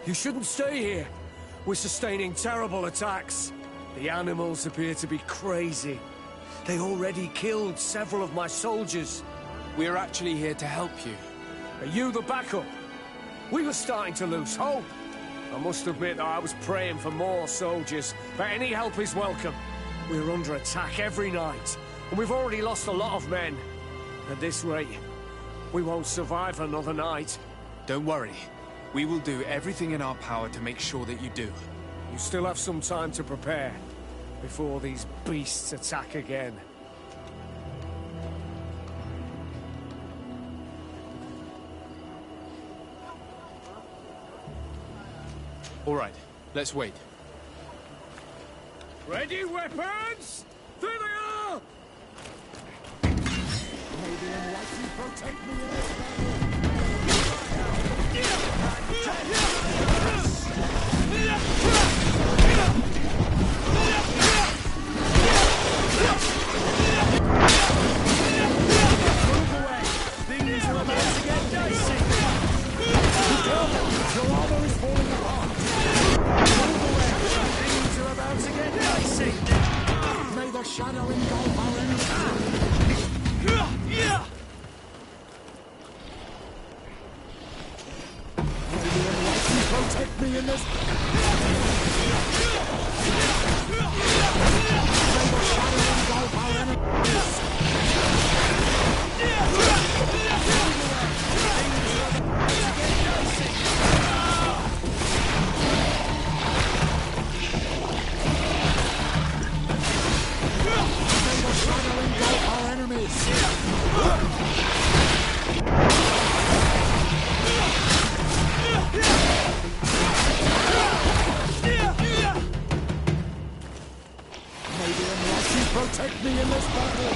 You shouldn't stay here. We're sustaining terrible attacks. The animals appear to be crazy. They already killed several of my soldiers. We're actually here to help you. Are you the backup? We were starting to lose hope. I must admit that I was praying for more soldiers, but any help is welcome. We're under attack every night, and we've already lost a lot of men. At this rate, we won't survive another night. Don't worry. We will do everything in our power to make sure that you do. You still have some time to prepare, before these beasts attack again. All right, let's wait. Ready, weapons? There they are! Maybe unless you protect me in this battle. Move away! Things are about to get dicey! Your armor is falling apart! Move away! Things are about to get dicey! May the shadow engulf our enemies! Protect me in this. Our enemies. Protect me in this battle!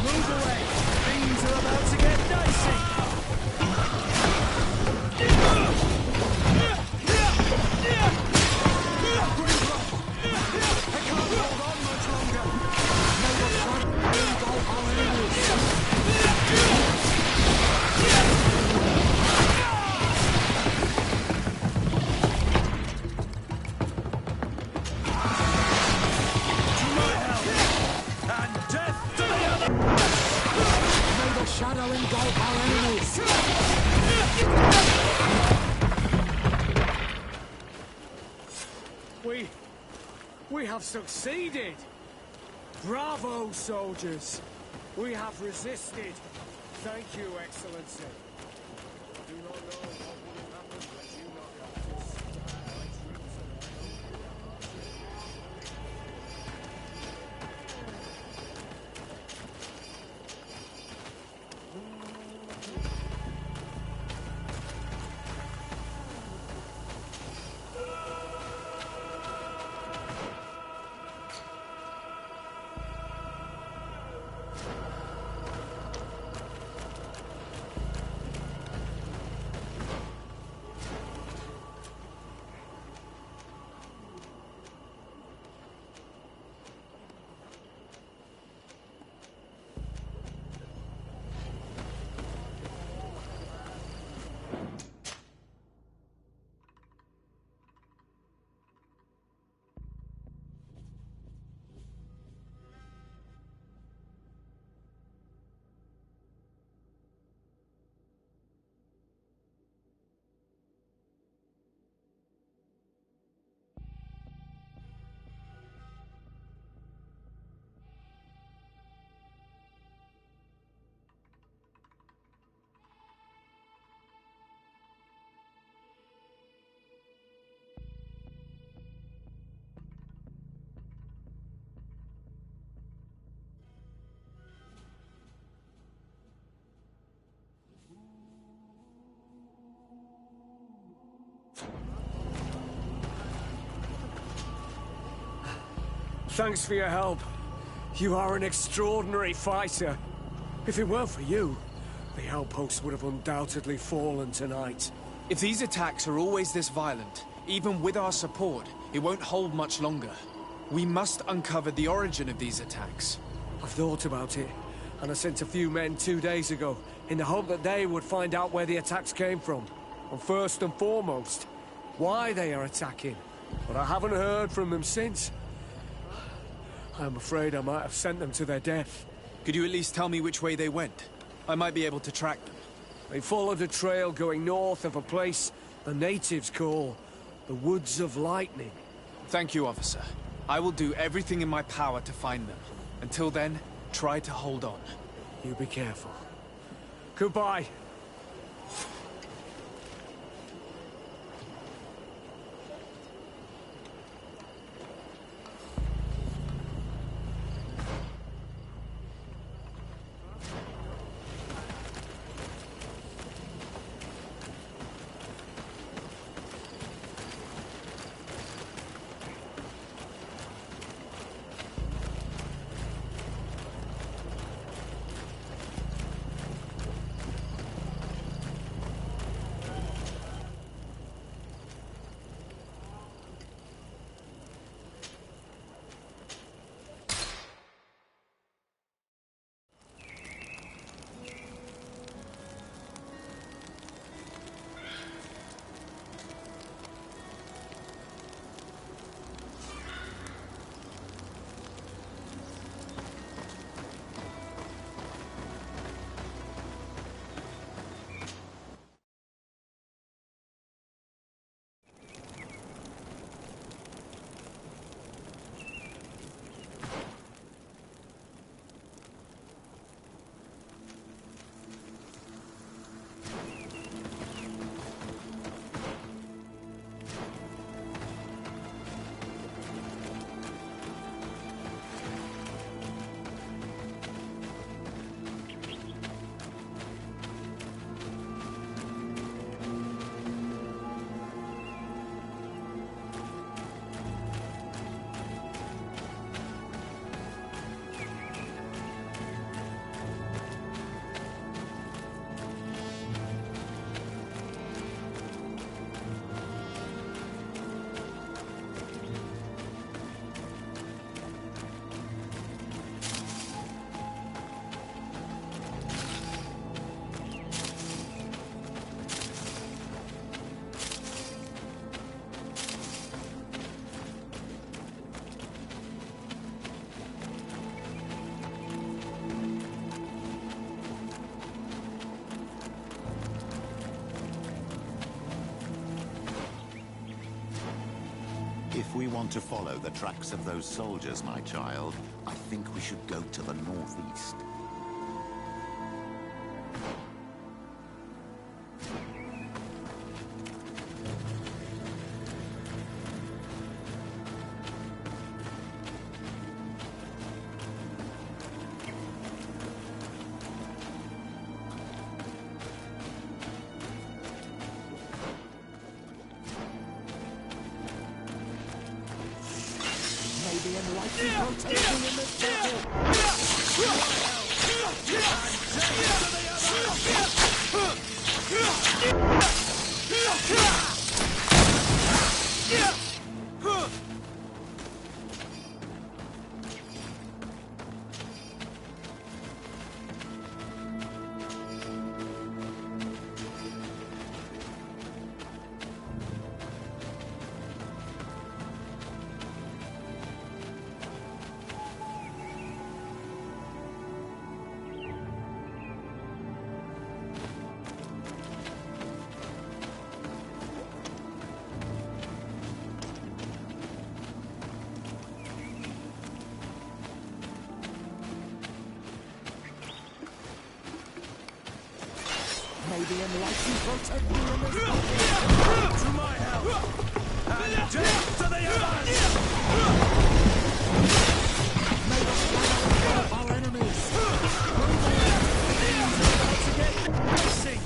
Move away! Things are about to get dicey! I can't hold on much longer! May the sun engulf our enemies! Shadow engulf our enemies! We have succeeded! Bravo, soldiers! We have resisted! Thank you, Excellency. I do not know what would have happened had you not helped us. My troops Thanks for your help. You are an extraordinary fighter. If it weren't for you, the outpost would have undoubtedly fallen tonight. If these attacks are always this violent, even with our support, it won't hold much longer. We must uncover the origin of these attacks. I've thought about it, and I sent a few men 2 days ago in the hope that they would find out where the attacks came from. And first and foremost, why they are attacking. But I haven't heard from them since. I'm afraid I might have sent them to their death. Could you at least tell me which way they went? I might be able to track them. They followed a trail going north of a place the natives call the Woods of Lightning. Thank you, officer. I will do everything in my power to find them. Until then, try to hold on. You be careful. Goodbye. If we want to follow the tracks of those soldiers, my child, I think we should go to the northeast. The enlightened rotation in this battle. May the enlightened protect you in this battle. To my help! And death to the Allies! May the shadow engulf our enemies. About to get missing.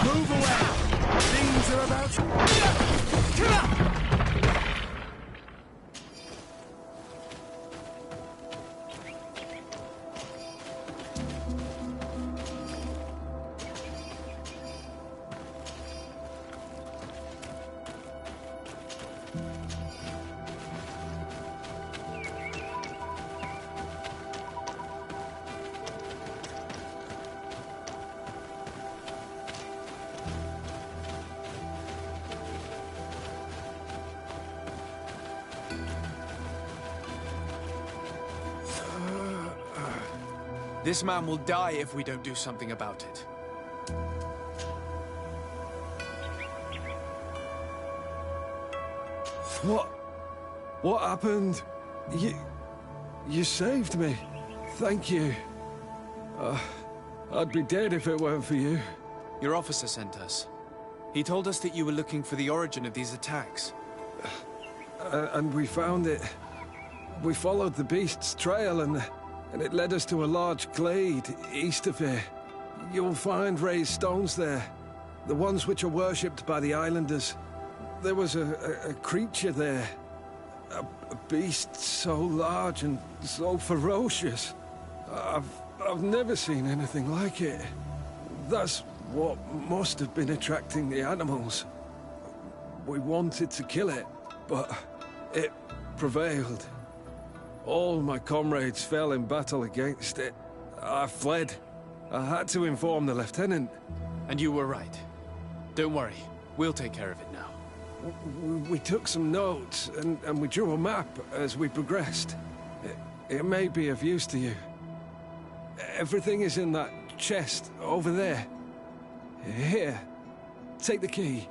Move away! Things are about to... This man will die if we don't do something about it. What happened? You saved me. Thank you. I'd be dead if it weren't for you. Your officer sent us. He told us that you were looking for the origin of these attacks. And we found it. We followed the beast's trail and it led us to a large glade east of here. You'll find raised stones there. The ones which are worshipped by the islanders. There was a creature there. A beast so large and so ferocious. I've never seen anything like it. That's what must have been attracting the animals. We wanted to kill it, but it prevailed. All my comrades fell in battle against it. I fled. I had to inform the lieutenant. And you were right. Don't worry, we'll take care of it now. We took some notes, and we drew a map as we progressed. It may be of use to you. Everything is in that chest over there. Here, take the key.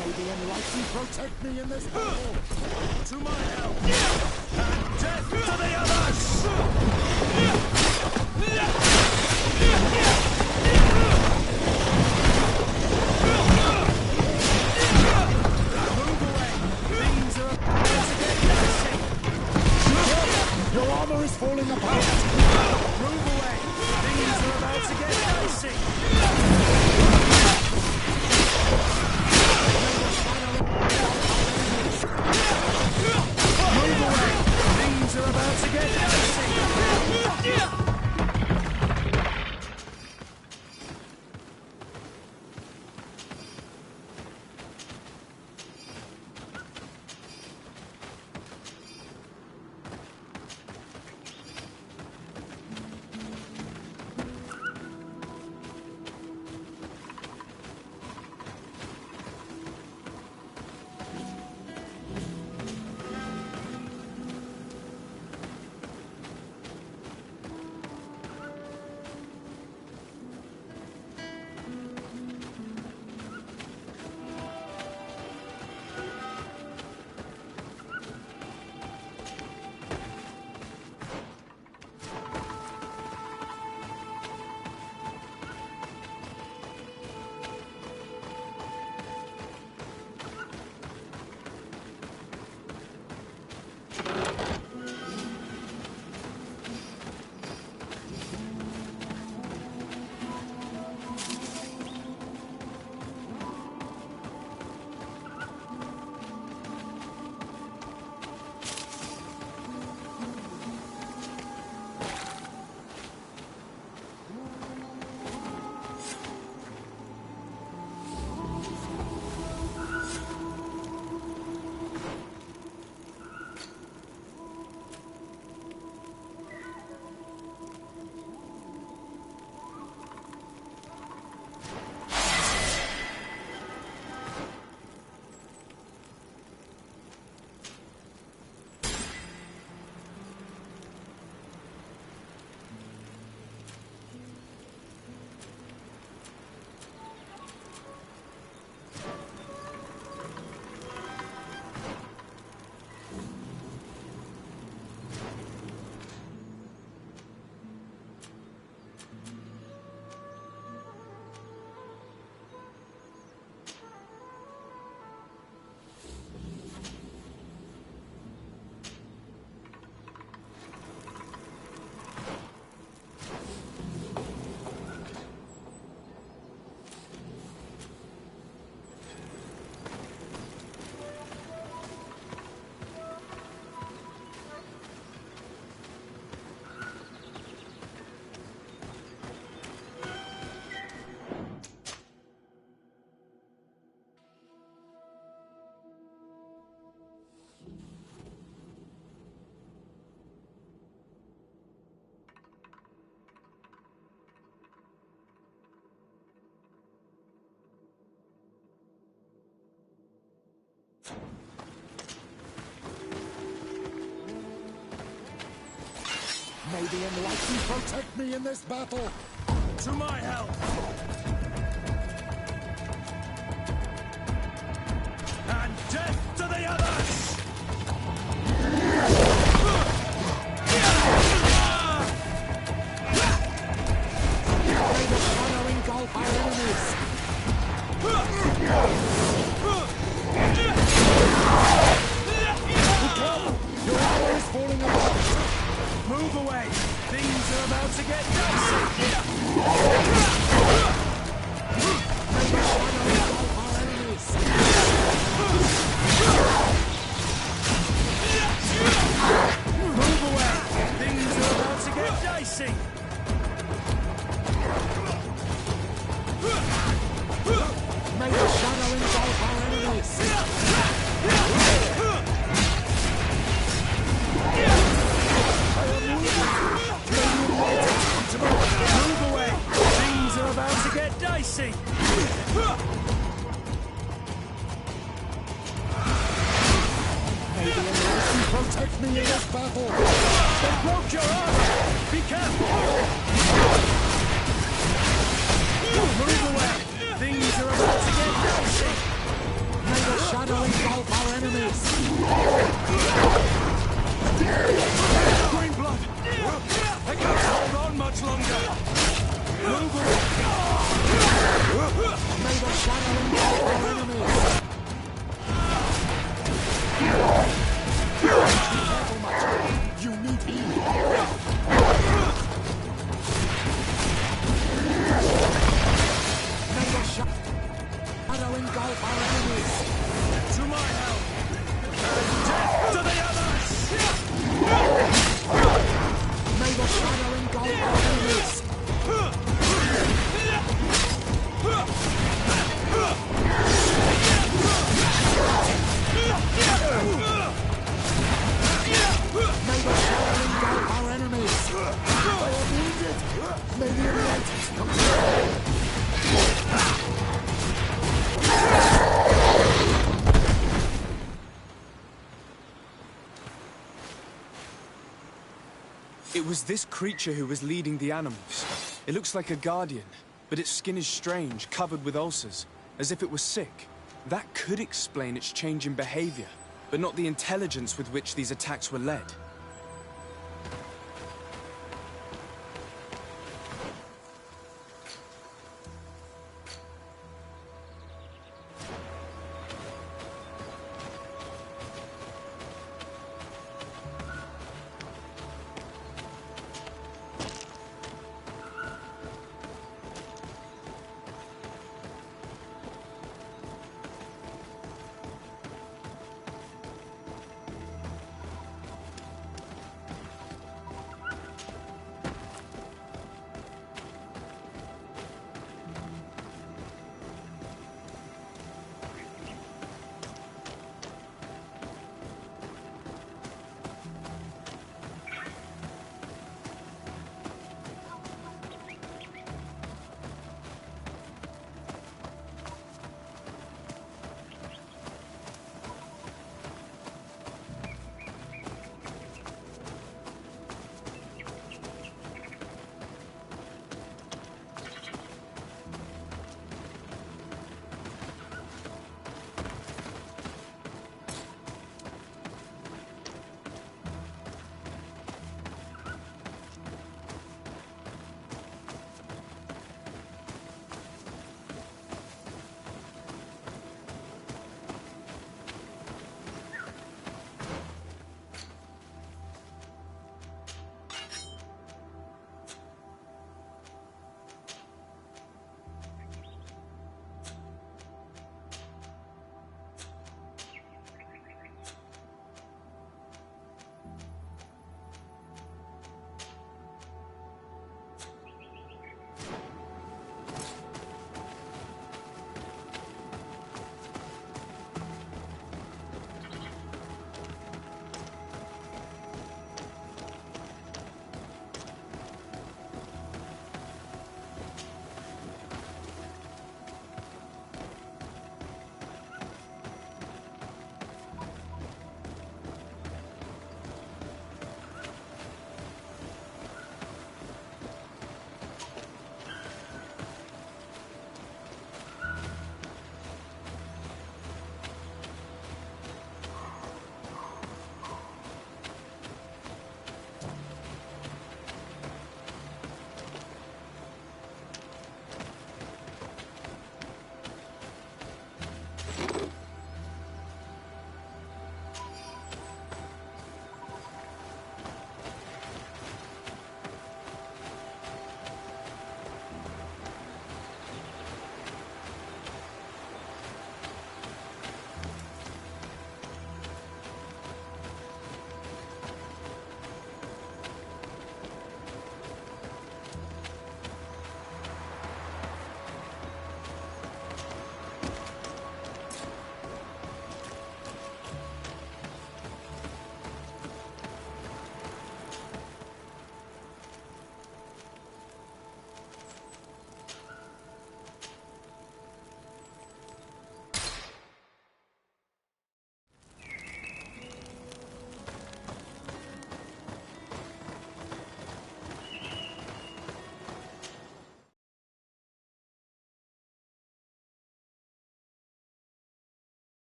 May the enlightened protect me in this battle. To my help! And death to the others! Move away! Things are about to get dicey! Your armor is falling apart. Move away! Things are about to get dicey! Move away! Things are about to get dicey! the Enlightened protect me in this battle! To my help! And death to the others! May the shadow engulf our enemies! Your armor is falling apart! Move away! Things are about to get dicey! May the shadow engulf our enemies! Move away! Things are about to get dicey! May the shadow engulf our enemies! Move away! Things are about to get dicey! May the Enlightened protect me in this battle! They broke your armor! Be careful! Move away! Things are about to get dicey! May the shadow engulf our enemies! Green blood! I can't hold on much longer! Move away! May the shadow engulf our enemies! Careful, my child. You need healing. May the shadow engulf our enemies! To my help! And death to the others! May the shadow engulf our enemies! May the shadow engulf our enemies! I am wounded! May the Enlightened come to It was this creature who was leading the animals. It looks like a guardian, but its skin is strange, covered with ulcers, as if it was sick. That could explain its change in behavior, but not the intelligence with which these attacks were led.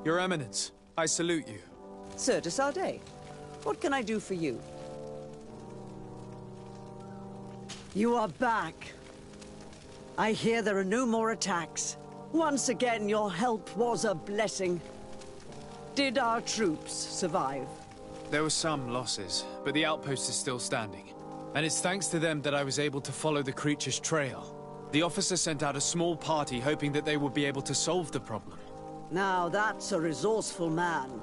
Your Eminence, I salute you. Sir de Sardet, what can I do for you? You are back. I hear there are no more attacks. Once again, your help was a blessing. Did our troops survive? There were some losses, but the outpost is still standing. And it's thanks to them that I was able to follow the creature's trail. The officer sent out a small party hoping that they would be able to solve the problem. Now that's a resourceful man.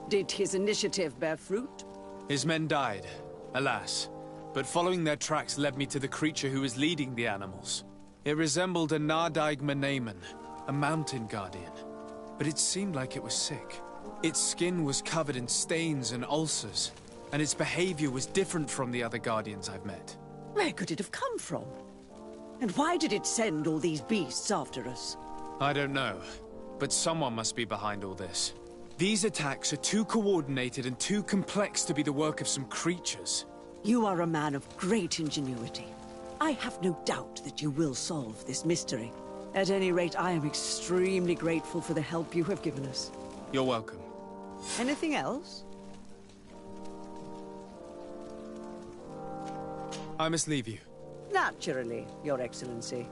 Did his initiative bear fruit? His men died, alas. But following their tracks led me to the creature who was leading the animals. It resembled a Nardaig Meneman, a mountain guardian. But it seemed like it was sick. Its skin was covered in stains and ulcers, and its behavior was different from the other guardians I've met. Where could it have come from? And why did it send all these beasts after us? I don't know, but someone must be behind all this. These attacks are too coordinated and too complex to be the work of some creatures. You are a man of great ingenuity. I have no doubt that you will solve this mystery. At any rate, I am extremely grateful for the help you have given us. You're welcome. Anything else? I must leave you. Naturally, Your Excellency.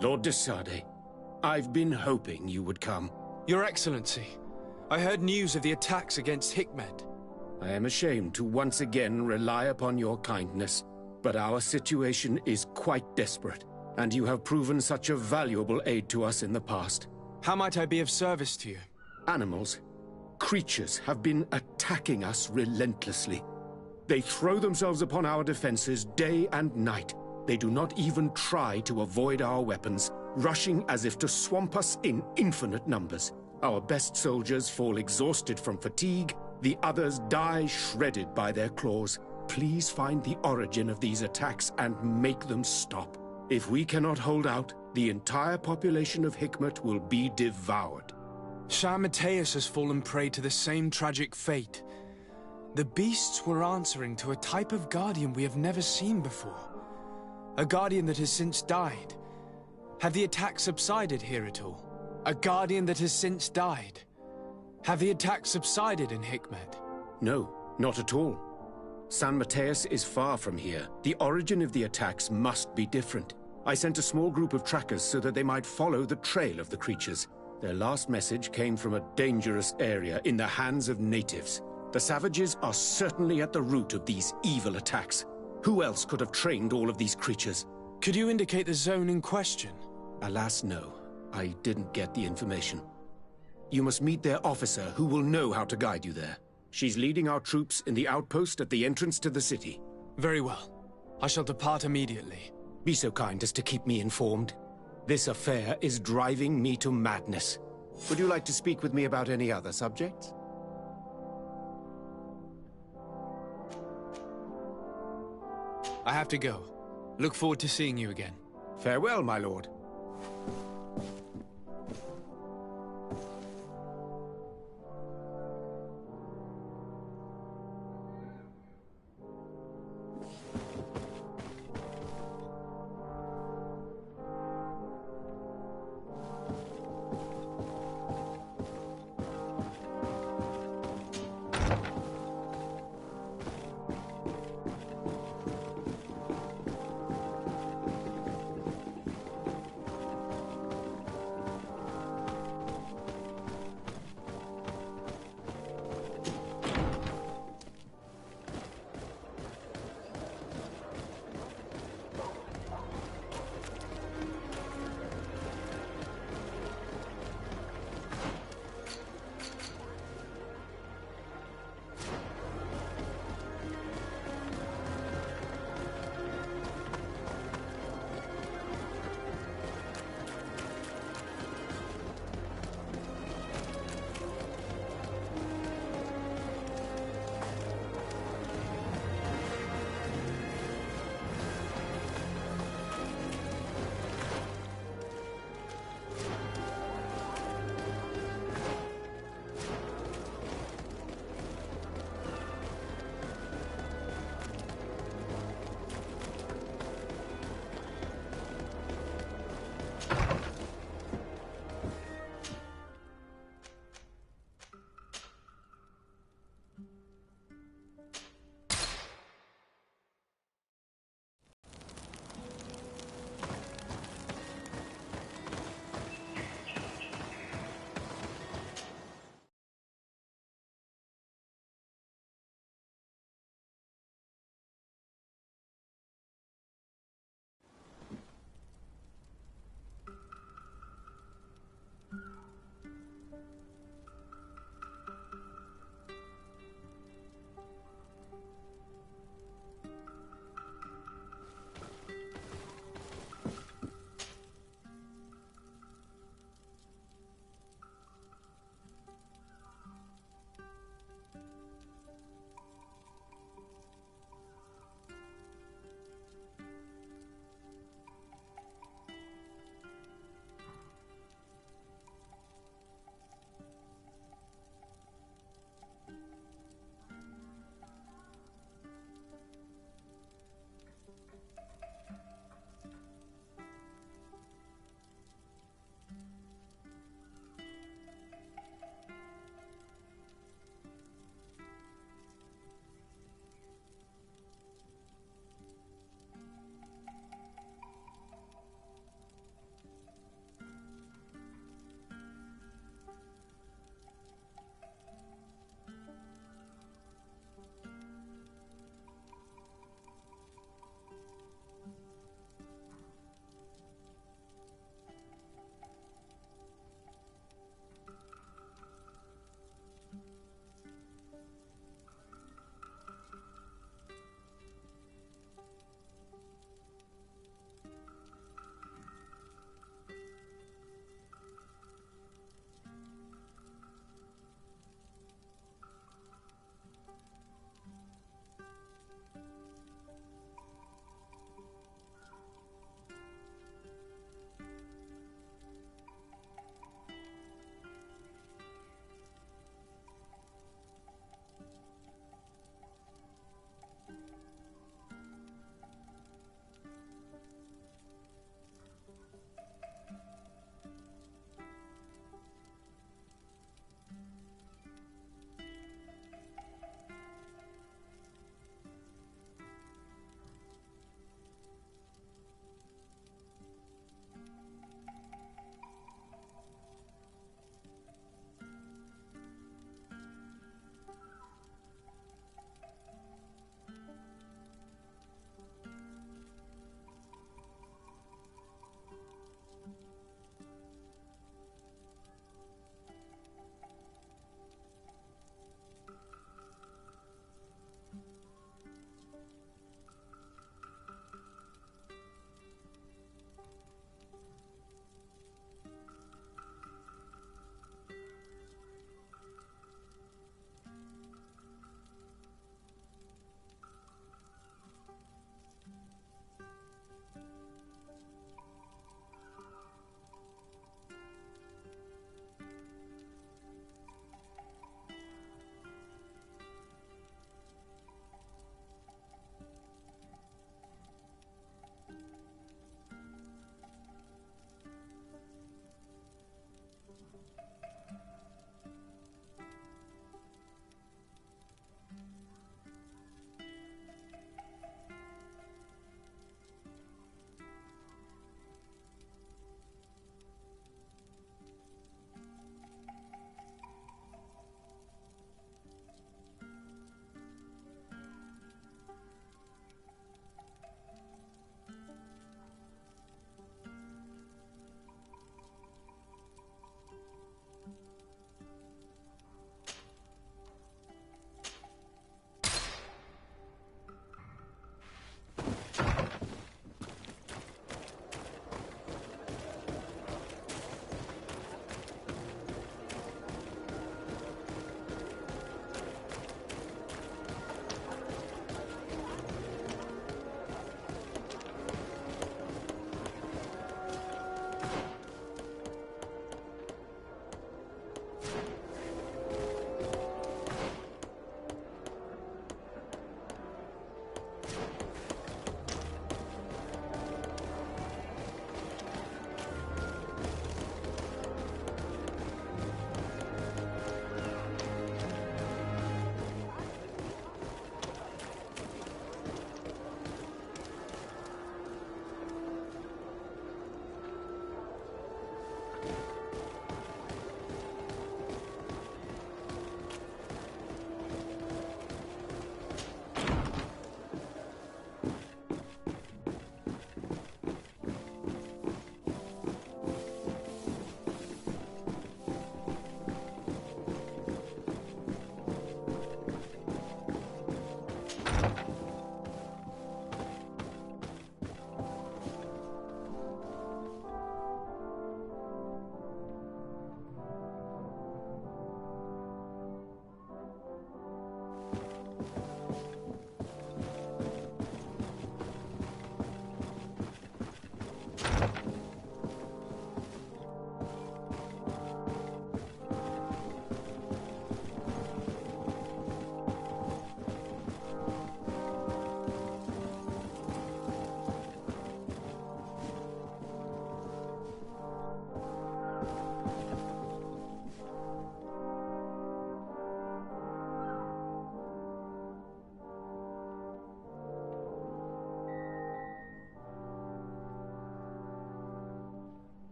Lord de Sade, I've been hoping you would come. Your Excellency, I heard news of the attacks against Hikmet. I am ashamed to once again rely upon your kindness, but our situation is quite desperate, and you have proven such a valuable aid to us in the past. How might I be of service to you? Animals, creatures have been attacking us relentlessly. They throw themselves upon our defenses day and night. They do not even try to avoid our weapons, rushing as if to swamp us in infinite numbers. Our best soldiers fall exhausted from fatigue, the others die shredded by their claws. Please find the origin of these attacks and make them stop. If we cannot hold out, the entire population of Hikmet will be devoured. Shah Mateus has fallen prey to the same tragic fate. The beasts were answering to a type of guardian we have never seen before. A guardian that has since died. Have the attacks subsided here at all? A guardian that has since died. Have the attacks subsided in Hikmet? No, not at all. San Mateus is far from here. The origin of the attacks must be different. I sent a small group of trackers so that they might follow the trail of the creatures. Their last message came from a dangerous area in the hands of natives. The savages are certainly at the root of these evil attacks. Who else could have trained all of these creatures? Could you indicate the zone in question? Alas, no. I didn't get the information. You must meet their officer, who will know how to guide you there. She's leading our troops in the outpost at the entrance to the city. Very well. I shall depart immediately. Be so kind as to keep me informed. This affair is driving me to madness. Would you like to speak with me about any other subjects? I have to go. Look forward to seeing you again. Farewell, my lord.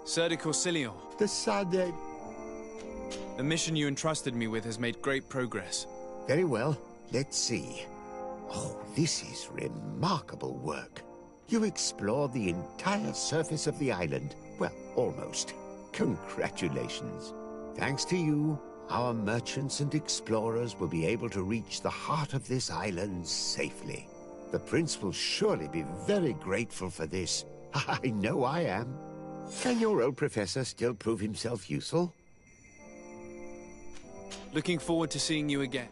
Sir de Corsilion, The Sade. the mission you entrusted me with has made great progress. Very well. Let's see. Oh, this is remarkable work. You explored the entire surface of the island. Well, almost. Congratulations. Thanks to you, our merchants and explorers will be able to reach the heart of this island safely. The prince will surely be very grateful for this. I know I am. Can your old professor still prove himself useful? Looking forward to seeing you again.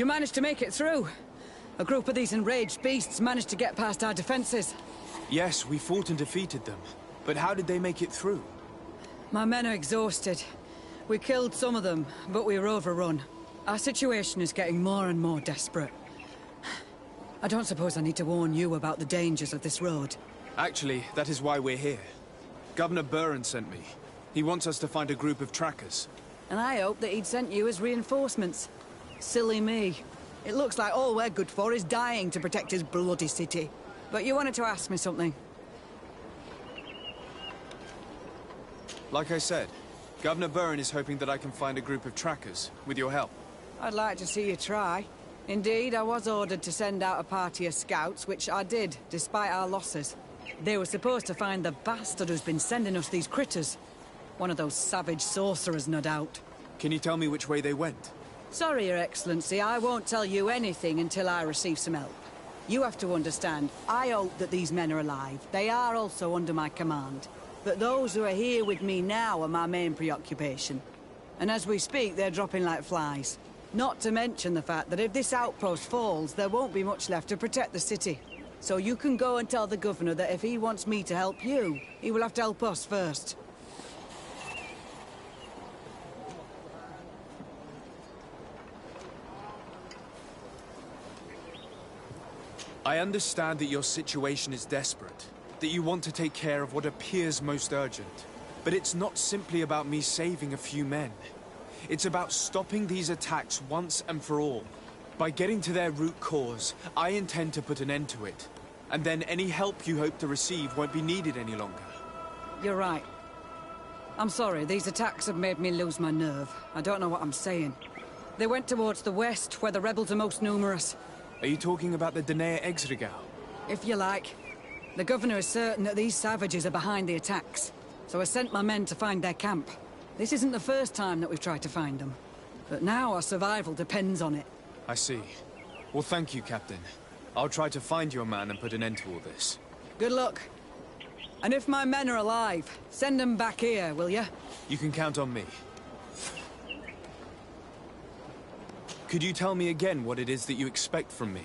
You managed to make it through. A group of these enraged beasts managed to get past our defenses. Yes, we fought and defeated them. But how did they make it through? My men are exhausted. We killed some of them, but we were overrun. Our situation is getting more and more desperate. I don't suppose I need to warn you about the dangers of this road. Actually, that is why we're here. Governor Buren sent me. He wants us to find a group of trackers. And I hope that he'd sent you as reinforcements. Silly me. It looks like all we're good for is dying to protect his bloody city. But you wanted to ask me something. Like I said, Governor Buren is hoping that I can find a group of trackers, with your help. I'd like to see you try. Indeed, I was ordered to send out a party of scouts, which I did, despite our losses. They were supposed to find the bastard who's been sending us these critters. One of those savage sorcerers, no doubt. Can you tell me which way they went? Sorry, Your Excellency, I won't tell you anything until I receive some help. You have to understand, I hope that these men are alive. They are also under my command. But those who are here with me now are my main preoccupation. And as we speak, they're dropping like flies. Not to mention the fact that if this outpost falls, there won't be much left to protect the city. So you can go and tell the governor that if he wants me to help you, he will have to help us first. I understand that your situation is desperate. that you want to take care of what appears most urgent. But it's not simply about me saving a few men. It's about stopping these attacks once and for all. By getting to their root cause, I intend to put an end to it. And then any help you hope to receive won't be needed any longer. You're right. I'm sorry, these attacks have made me lose my nerve. I don't know what I'm saying. They went towards the west, where the rebels are most numerous. Are you talking about the Danea Exregau? If you like. The governor is certain that these savages are behind the attacks, so I sent my men to find their camp. This isn't the first time that we've tried to find them, but now our survival depends on it. I see. Well, thank you, Captain. I'll try to find your man and put an end to all this. Good luck. And if my men are alive, send them back here, will you? You can count on me. Could you tell me again what it is that you expect from me?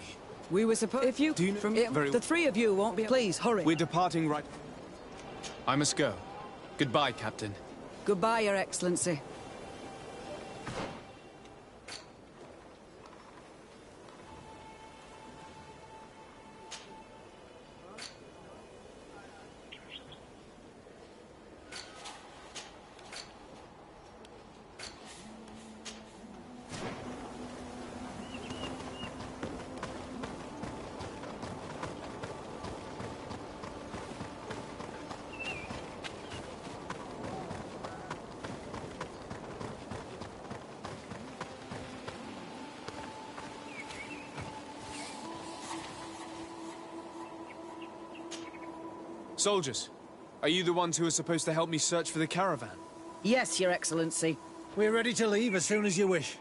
We were supposed... If you... Do you know... The three of you won't be... Please, hurry. We're departing right... I must go. Goodbye, Captain. Goodbye, Your Excellency. Soldiers, are you the ones who are supposed to help me search for the caravan? Yes, Your Excellency. We're ready to leave as soon as you wish.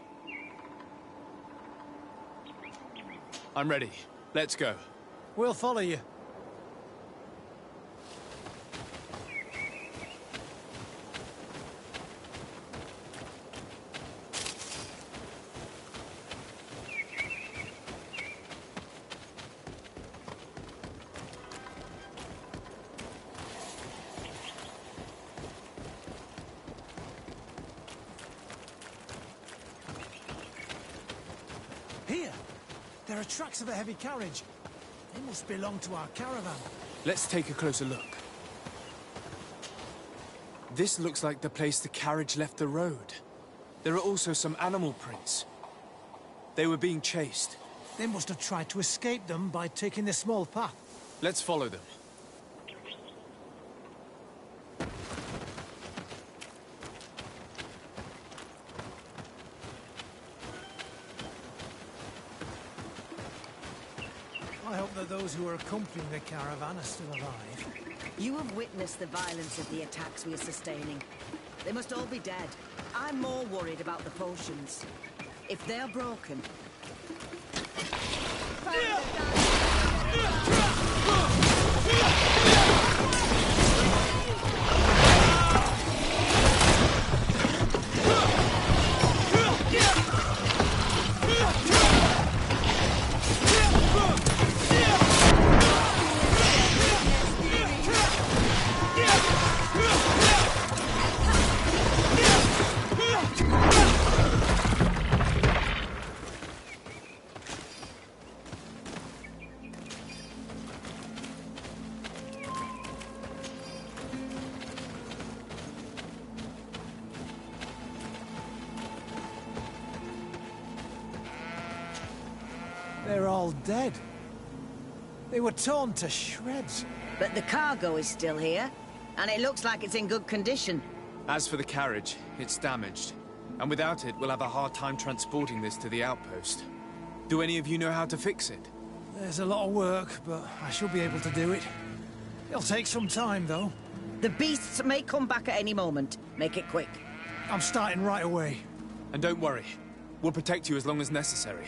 I'm ready. Let's go. We'll follow you. Here! There are tracks of a heavy carriage. They must belong to our caravan. Let's take a closer look. This looks like the place the carriage left the road. There are also some animal prints. They were being chased. They must have tried to escape them by taking the small path. Let's follow them. I hope that those who are accompanying the caravan are still alive. You have witnessed the violence of the attacks we are sustaining. They must all be dead. I'm more worried about the potions. If they're broken... They're all dead. They were torn to shreds. But the cargo is still here, and it looks like it's in good condition. As for the carriage, it's damaged. And without it, we'll have a hard time transporting this to the outpost. Do any of you know how to fix it? There's a lot of work, but I should be able to do it. It'll take some time, though. The beasts may come back at any moment. Make it quick. I'm starting right away. And don't worry. We'll protect you as long as necessary.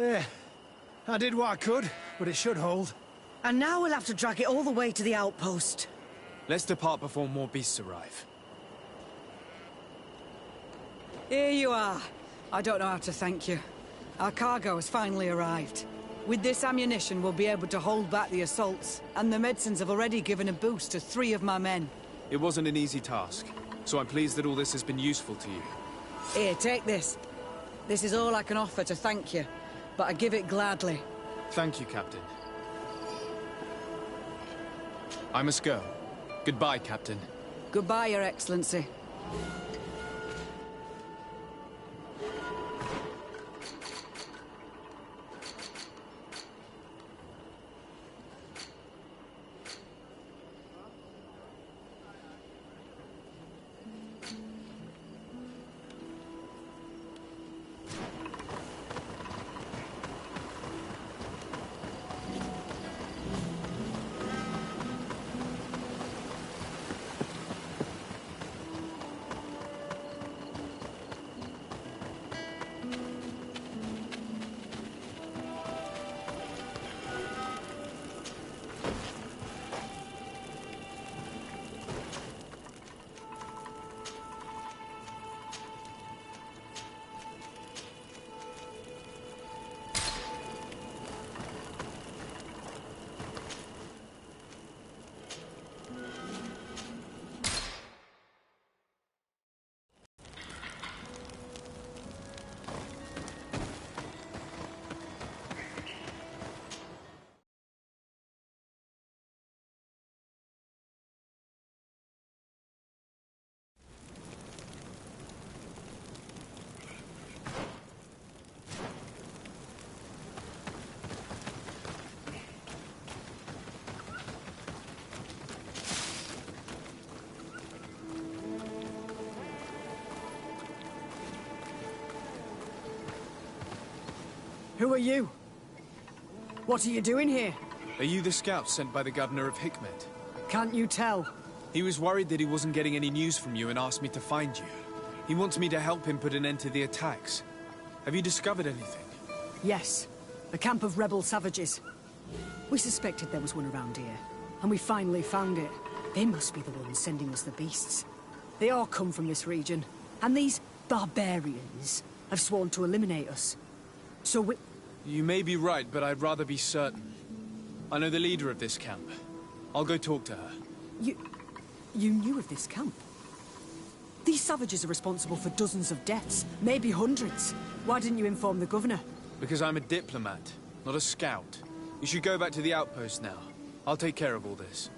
There. I did what I could, but it should hold. And now we'll have to drag it all the way to the outpost. Let's depart before more beasts arrive. Here you are. I don't know how to thank you. Our cargo has finally arrived. With this ammunition, we'll be able to hold back the assaults, and the medicines have already given a boost to 3 of my men. It wasn't an easy task, so I'm pleased that all this has been useful to you. Here, take this. This is all I can offer to thank you, but I give it gladly. Thank you, Captain. I must go. Goodbye, Captain. Goodbye, Your Excellency. Who are you? What are you doing here? Are you the scout sent by the governor of Hikmet? Can't you tell? He was worried that he wasn't getting any news from you and asked me to find you. He wants me to help him put an end to the attacks. Have you discovered anything? Yes. A camp of rebel savages. We suspected there was one around here, and we finally found it. They must be the ones sending us the beasts. They all come from this region, and these barbarians have sworn to eliminate us. So we... You may be right, but I'd rather be certain. I know the leader of this camp. I'll go talk to her. You knew of this camp? These savages are responsible for dozens of deaths, maybe hundreds. Why didn't you inform the governor? Because I'm a diplomat, not a scout. You should go back to the outpost now. I'll take care of all this.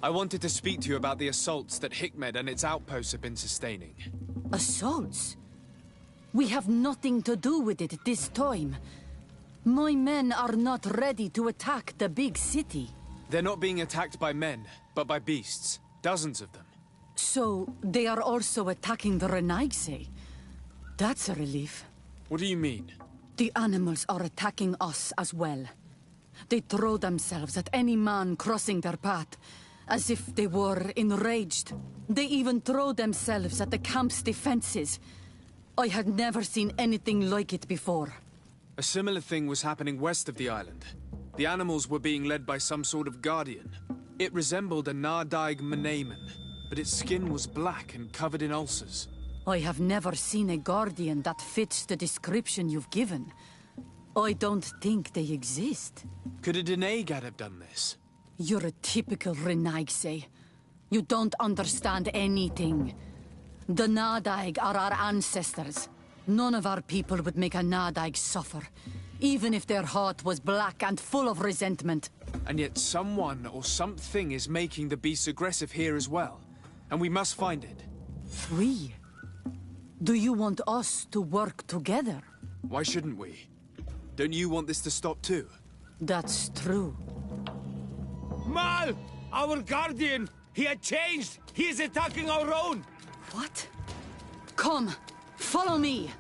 I wanted to speak to you about the assaults that Hikmet and its outposts have been sustaining. Assaults? We have nothing to do with it at this time. My men are not ready to attack the big city. They're not being attacked by men, but by beasts. Dozens of them. So, they are also attacking the Renaigse. That's a relief. What do you mean? The animals are attacking us as well. They throw themselves at any man crossing their path, as if they were enraged. They even throw themselves at the camp's defenses. I had never seen anything like it before. A similar thing was happening west of the island. The animals were being led by some sort of guardian. It resembled a Nardaig Mnemen, but its skin was black and covered in ulcers. I have never seen a guardian that fits the description you've given. I don't think they exist. Could a Denaigad have done this? You're a typical Renaigse. You don't understand anything. The Nardaig are our ancestors. None of our people would make a Nardaig suffer, even if their heart was black and full of resentment. And yet someone or something is making the beasts aggressive here as well. And we must find it. We? Do you want us to work together? Why shouldn't we? Don't you want this to stop too? That's true. Mal! Our guardian! He had changed! He is attacking our own! What? Come! Follow me!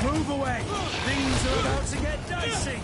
Move away! Things are about to get dicey!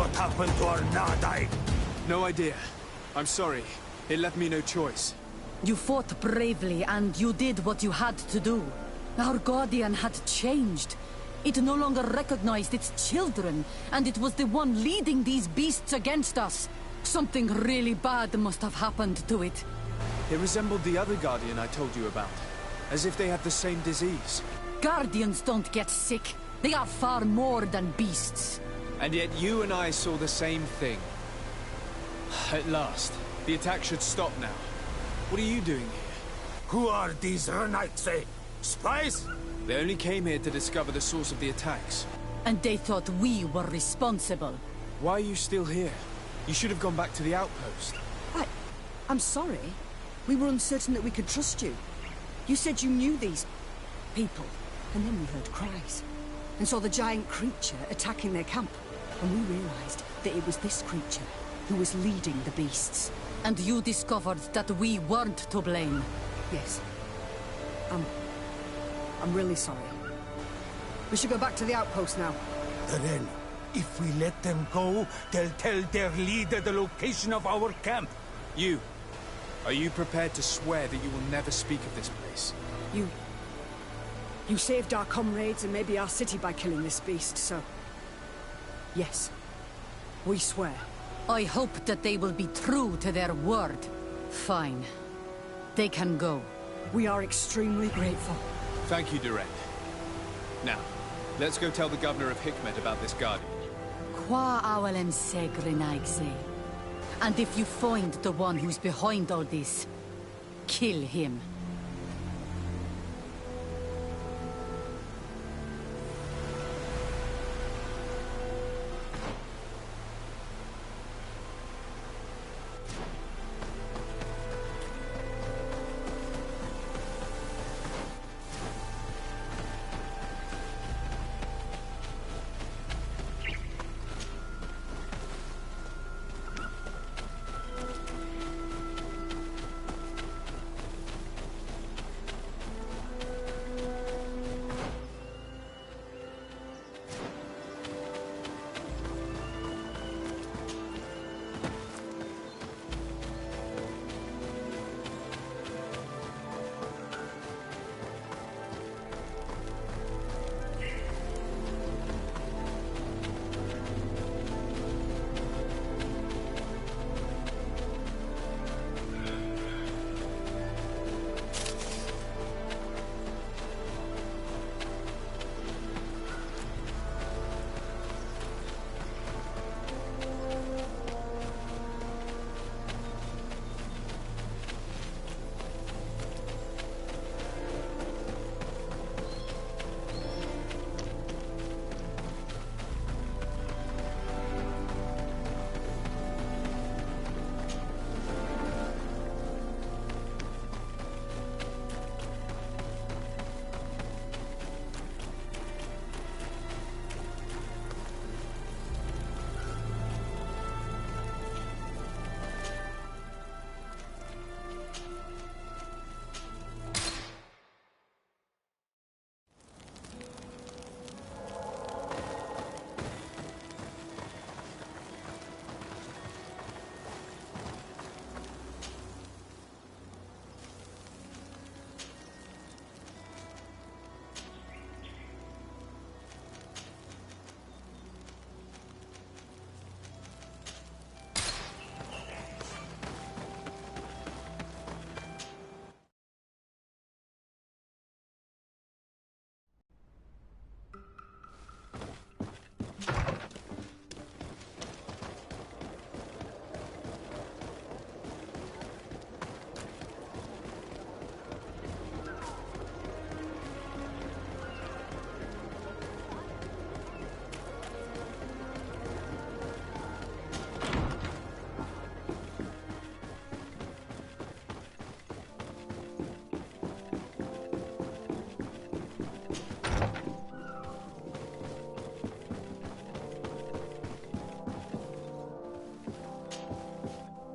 What happened to our Nadai? No idea. I'm sorry. It left me no choice. You fought bravely, and you did what you had to do. Our Guardian had changed. It no longer recognized its children, and it was the one leading these beasts against us. Something really bad must have happened to it. It resembled the other Guardian I told you about. As if they had the same disease. Guardians don't get sick. They are far more than beasts. And yet you and I saw the same thing. At last. The attack should stop now. What are you doing here? Who are these Renites? Spies? They only came here to discover the source of the attacks. And they thought we were responsible. Why are you still here? You should have gone back to the outpost. I'm sorry. We were uncertain that we could trust you. You said you knew these people, and then we heard cries, and saw the giant creature attacking their camp. And we realized that it was this creature who was leading the beasts. And you discovered that we weren't to blame. Yes. I'm really sorry. We should go back to the outpost now. Then, if we let them go, they'll tell their leader the location of our camp. You. Are you prepared to swear that you will never speak of this place? You saved our comrades and maybe our city by killing this beast, so... Yes. We swear. I hope that they will be true to their word. Fine. They can go. We are extremely grateful. Thank you, Durend. Now, let's go tell the governor of Hikmet about this Guardian. Qua awelen segrenaigse. And if you find the one who's behind all this, kill him.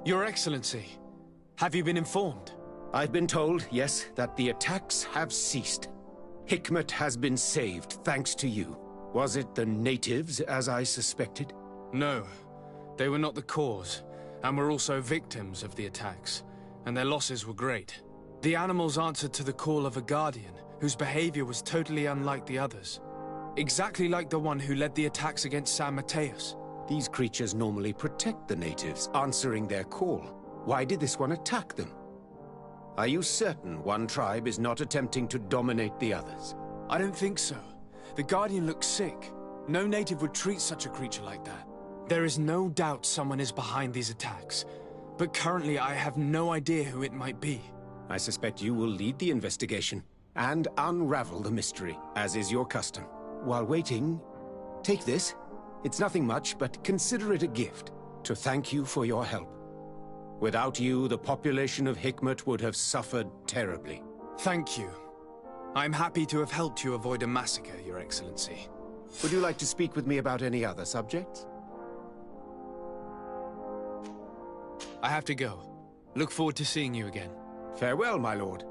Your Excellency, have you been informed? I've been told, yes, that the attacks have ceased. Hikmet has been saved, thanks to you. Was it the natives, as I suspected? No, They were not the cause, and were also victims of the attacks, and their losses were great. The animals answered to the call of a guardian, whose behavior was totally unlike the others. Exactly like the one who led the attacks against San Mateus. These creatures normally protect the natives, answering their call. Why did this one attack them? Are you certain one tribe is not attempting to dominate the others? I don't think so. The Guardian looks sick. No native would treat such a creature like that. There is no doubt someone is behind these attacks, but currently I have no idea who it might be. I suspect you will lead the investigation and unravel the mystery, as is your custom. While waiting, take this. It's nothing much, but consider it a gift to thank you for your help. Without you, the population of Hikmet would have suffered terribly. Thank you. I'm happy to have helped you avoid a massacre, Your Excellency. Would you like to speak with me about any other subjects? I have to go. Look forward to seeing you again. Farewell, my lord.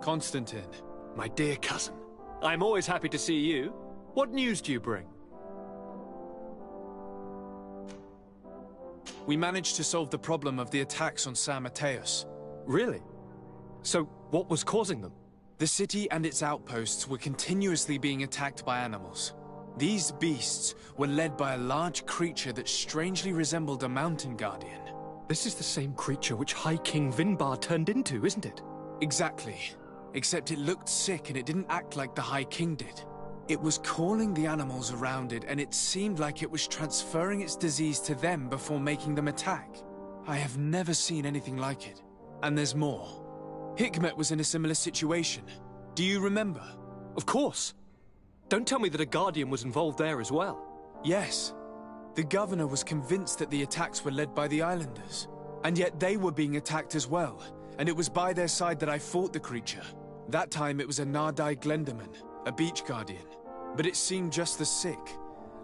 Constantine. My dear cousin, I'm always happy to see you. What news do you bring? We managed to solve the problem of the attacks on San Mateus. Really? So, what was causing them? The city and its outposts were continuously being attacked by animals. These beasts were led by a large creature that strangely resembled a mountain guardian. This is the same creature which High King Vinbar turned into, isn't it? Exactly. Except it looked sick and it didn't act like the High King did. It was calling the animals around it, and it seemed like it was transferring its disease to them before making them attack. I have never seen anything like it. And there's more. Hikmet was in a similar situation. Do you remember? Of course. Don't tell me that a Guardian was involved there as well. Yes. The governor was convinced that the attacks were led by the islanders. And yet they were being attacked as well. And it was by their side that I fought the creature. That time it was a Nardai Glenderman, a beach guardian. But it seemed just as sick.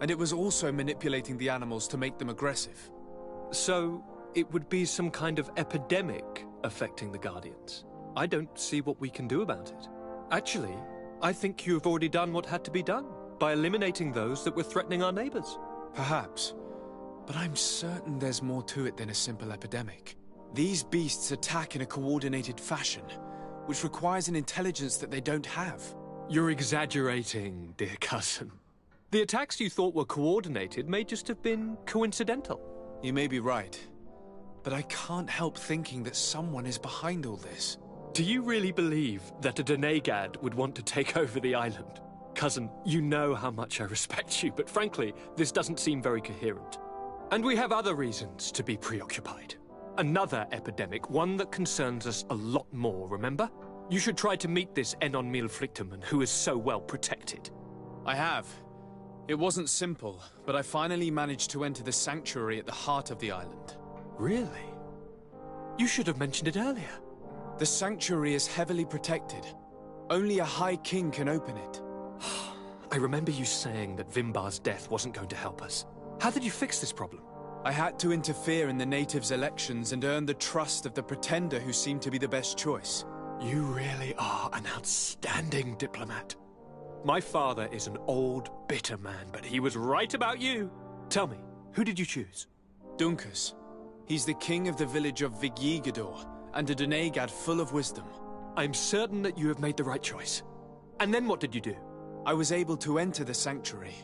And it was also manipulating the animals to make them aggressive. So, it would be some kind of epidemic affecting the Guardians. I don't see what we can do about it. Actually, I think you've already done what had to be done, by eliminating those that were threatening our neighbors. Perhaps. But I'm certain there's more to it than a simple epidemic. These beasts attack in a coordinated fashion, which requires an intelligence that they don't have. You're exaggerating, dear cousin. The attacks you thought were coordinated may just have been coincidental. You may be right, but I can't help thinking that someone is behind all this. Do you really believe that a Denegad would want to take over the island? Cousin, you know how much I respect you, but frankly, this doesn't seem very coherent. And we have other reasons to be preoccupied. Another epidemic, one that concerns us a lot more, remember? You should try to meet this Enon Milflicterman, who is so well protected. I have. It wasn't simple, but I finally managed to enter the sanctuary at the heart of the island. Really? You should have mentioned it earlier. The sanctuary is heavily protected. Only a High King can open it. I remember you saying that Vimbar's death wasn't going to help us. How did you fix this problem? I had to interfere in the natives' elections and earn the trust of the pretender who seemed to be the best choice. You really are an outstanding diplomat. My father is an old, bitter man, but he was right about you. Tell me, who did you choose? Dunkus. He's the king of the village of Vigyigador, and a Donegad full of wisdom. I'm certain that you have made the right choice. And then what did you do? I was able to enter the sanctuary.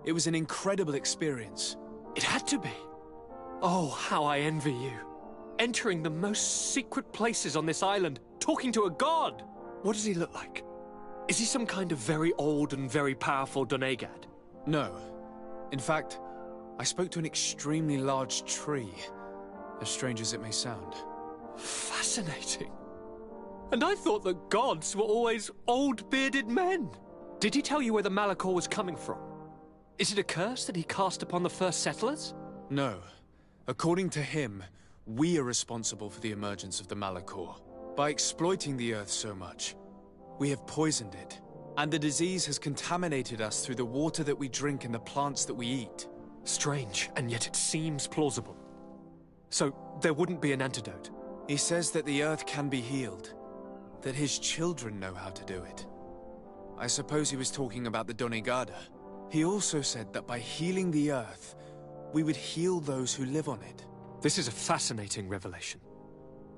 It was an incredible experience. It had to be. Oh, how I envy you. Entering the most secret places on this island, talking to a god. What does he look like? Is he some kind of very old and very powerful Donegad? No. In fact, I spoke to an extremely large tree, as strange as it may sound. Fascinating. And I thought that gods were always old, bearded men. Did he tell you where the Malachor was coming from? Is it a curse that he cast upon the first settlers? No. According to him, we are responsible for the emergence of the Malachor. By exploiting the Earth so much, we have poisoned it. And the disease has contaminated us through the water that we drink and the plants that we eat. Strange, and yet it seems plausible. So, there wouldn't be an antidote? He says that the Earth can be healed. That his children know how to do it. I suppose he was talking about the Donegada. He also said that by healing the Earth, we would heal those who live on it. This is a fascinating revelation.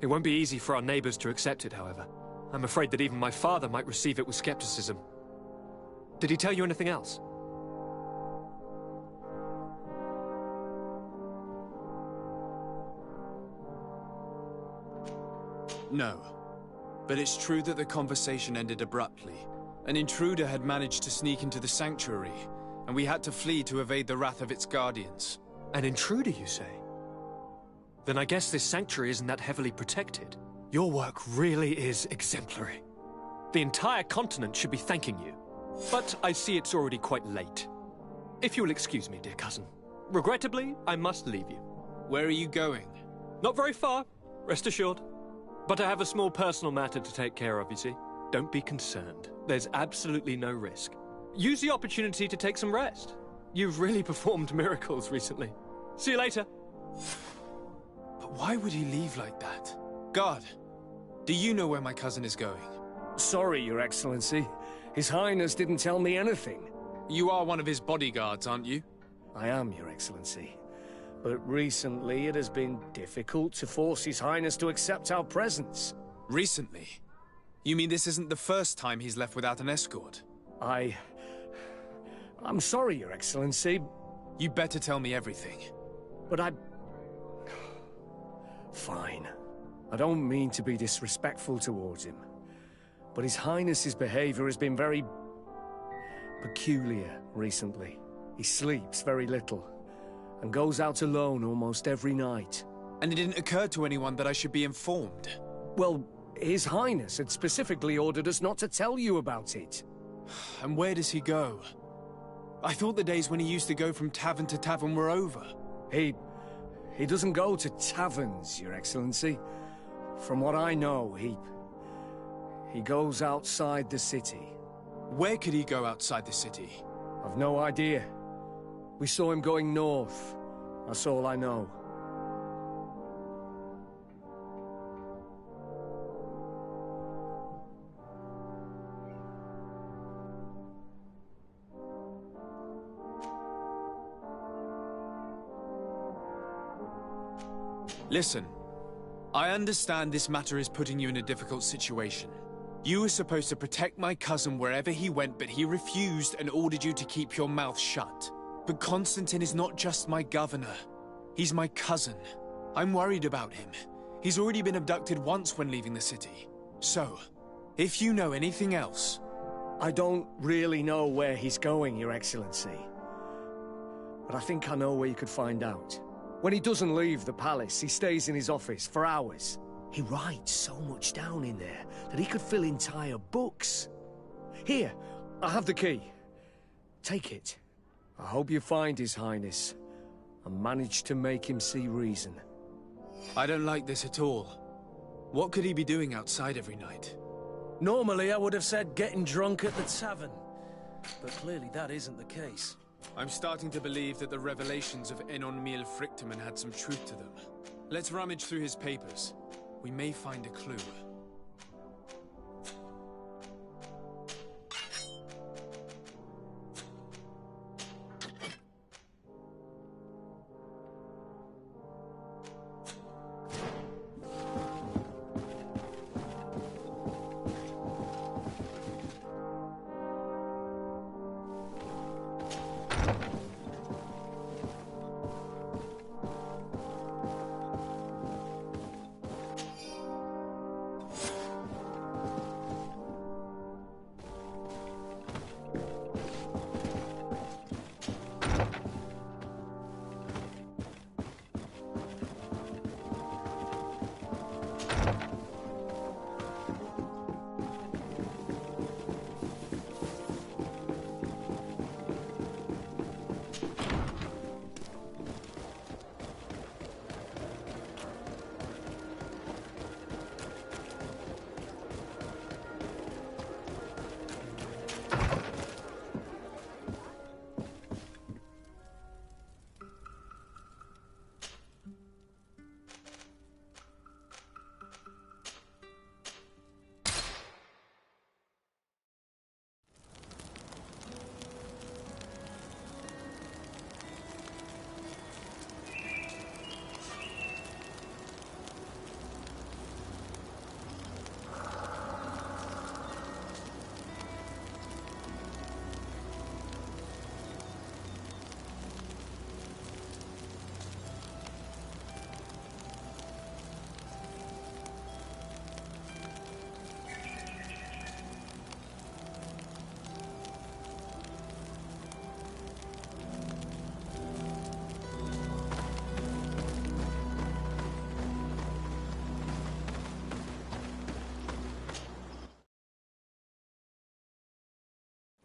It won't be easy for our neighbors to accept it, however. I'm afraid that even my father might receive it with skepticism. Did he tell you anything else? No. But it's true that the conversation ended abruptly. An intruder had managed to sneak into the sanctuary, and we had to flee to evade the wrath of its guardians. An intruder, you say? Then I guess this sanctuary isn't that heavily protected. Your work really is exemplary. The entire continent should be thanking you. But I see it's already quite late. If you will excuse me, dear cousin. Regrettably, I must leave you. Where are you going? Not very far, rest assured. But I have a small personal matter to take care of, you see. Don't be concerned. There's absolutely no risk. Use the opportunity to take some rest. You've really performed miracles recently. See you later. But why would he leave like that? Guard, do you know where my cousin is going? Sorry, Your Excellency. His Highness didn't tell me anything. You are one of his bodyguards, aren't you? I am, Your Excellency. But recently it has been difficult to force His Highness to accept our presence. Recently? You mean this isn't the first time he's left without an escort? I'm sorry, Your Excellency. You better tell me everything. But Fine. I don't mean to be disrespectful towards him. But His Highness's behavior has been very peculiar recently. He sleeps very little, and goes out alone almost every night. And it didn't occur to anyone that I should be informed? Well, His Highness had specifically ordered us not to tell you about it. And where does he go? I thought the days when he used to go from tavern to tavern were over. He doesn't go to taverns, Your Excellency. From what I know, he goes outside the city. Where could he go outside the city? I've no idea. We saw him going north. That's all I know. Listen, I understand this matter is putting you in a difficult situation. You were supposed to protect my cousin wherever he went, but he refused and ordered you to keep your mouth shut. But Constantine is not just my governor. He's my cousin. I'm worried about him. He's already been abducted once when leaving the city. So, if you know anything else... I don't really know where he's going, Your Excellency. But I think I know where you could find out. When he doesn't leave the palace, he stays in his office for hours. He writes so much down in there that he could fill entire books. Here, I have the key. Take it. I hope you find His Highness and manage to make him see reason. I don't like this at all. What could he be doing outside every night? Normally, I would have said getting drunk at the tavern. But clearly that isn't the case. I'm starting to believe that the revelations of Enon Mil Frictamen had some truth to them. Let's rummage through his papers. We may find a clue.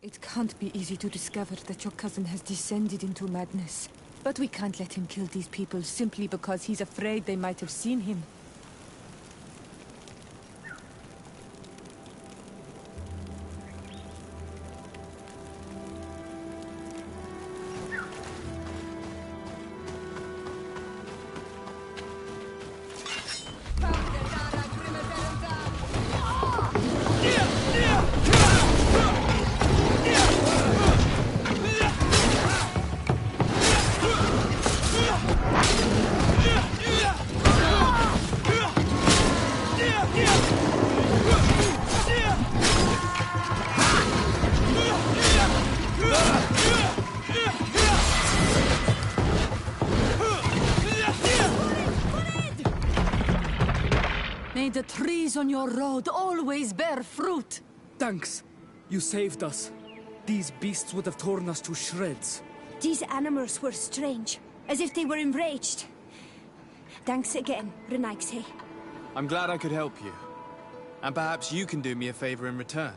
It can't be easy to discover that your cousin has descended into madness. But we can't let him kill these people simply because he's afraid they might have seen him. May the trees on your road always bear fruit! Thanks. You saved us. These beasts would have torn us to shreds. These animals were strange, as if they were enraged. Thanks again, Renaigse. I'm glad I could help you. And perhaps you can do me a favor in return.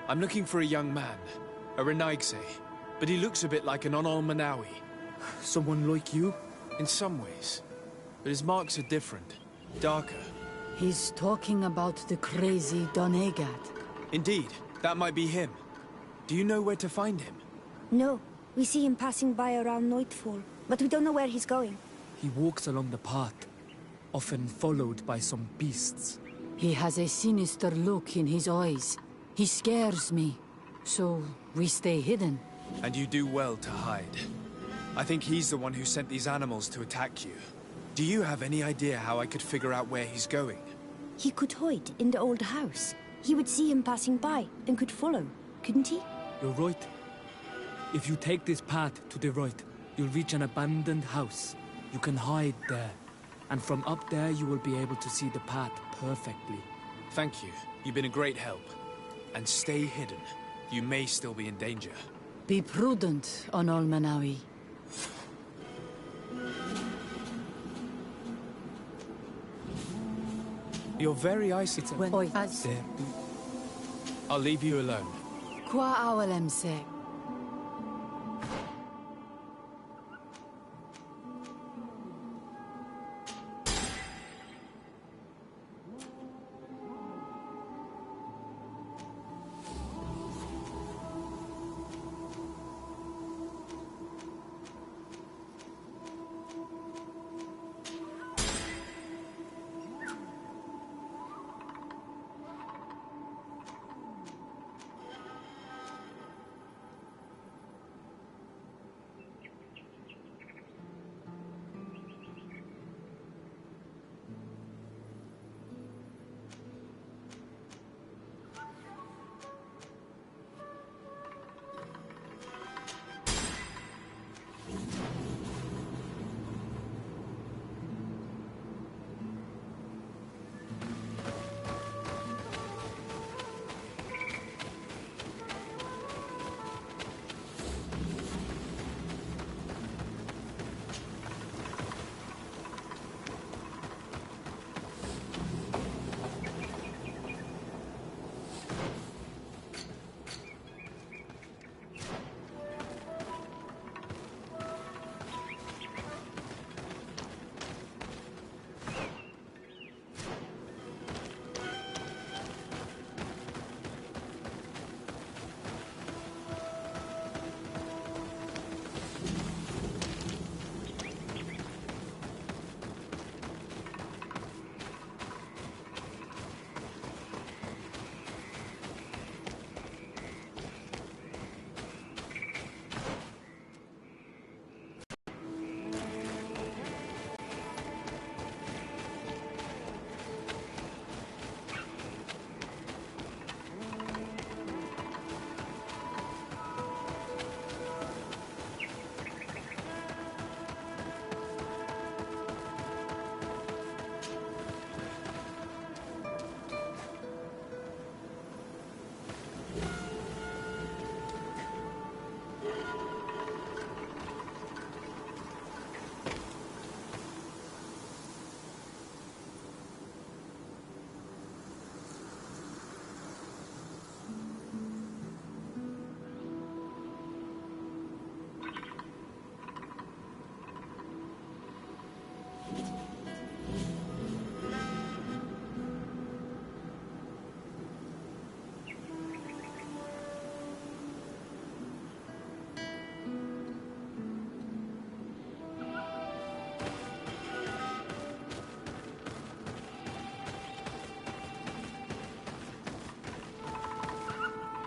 I'm looking for a young man, a Renaigse, but he looks a bit like an Onol Manawi. Someone like you? In some ways. But his marks are different, darker. He's talking about the crazy Donegat. Indeed, that might be him. Do you know where to find him? No, we see him passing by around nightfall, but we don't know where he's going. He walks along the path, often followed by some beasts. He has a sinister look in his eyes. He scares me, so we stay hidden. And you do well to hide. I think he's the one who sent these animals to attack you. Do you have any idea how I could figure out where he's going? He could hide in the old house. He would see him passing by and could follow, couldn't he? You're right. If you take this path to the right, you'll reach an abandoned house. You can hide there. And from up there, you will be able to see the path perfectly. Thank you. You've been a great help. And stay hidden. You may still be in danger. Be prudent, Onol Manawi. You're very isolated. I'll leave you alone. Qua awalem se.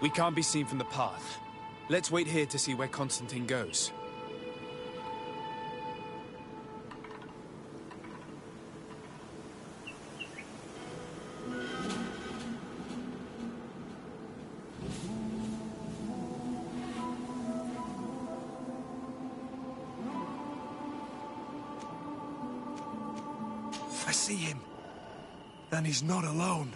We can't be seen from the path. Let's wait here to see where Constantine goes. I see him. And he's not alone.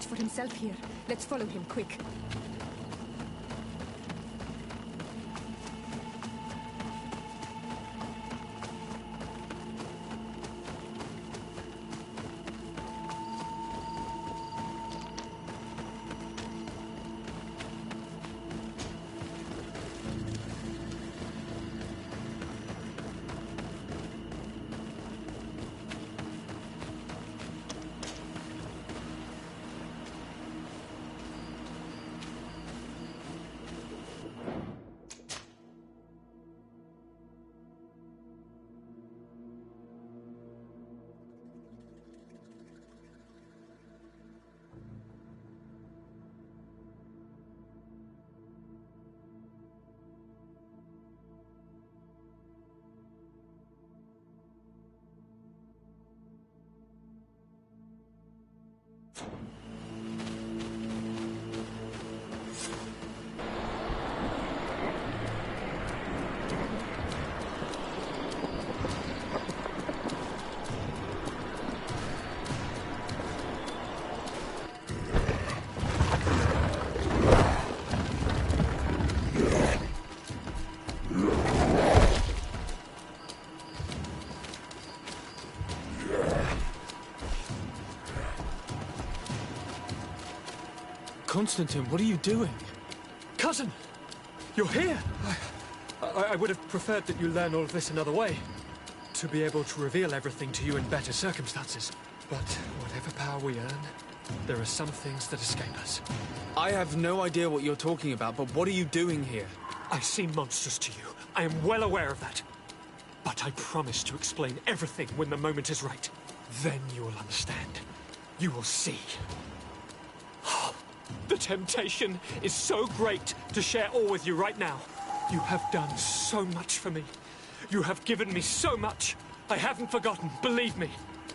for himself here. Let's follow him, quick. Constantine, what are you doing? Cousin! You're here! I would have preferred that you learn all of this another way. To be able to reveal everything to you in better circumstances. But whatever power we earn, there are some things that escape us. I have no idea what you're talking about, but what are you doing here? I seem monstrous to you. I am well aware of that. But I promise to explain everything when the moment is right. Then you will understand. You will see. The temptation is so great to share all with you right now. You have done so much for me. You have given me so much. I haven't forgotten, believe me.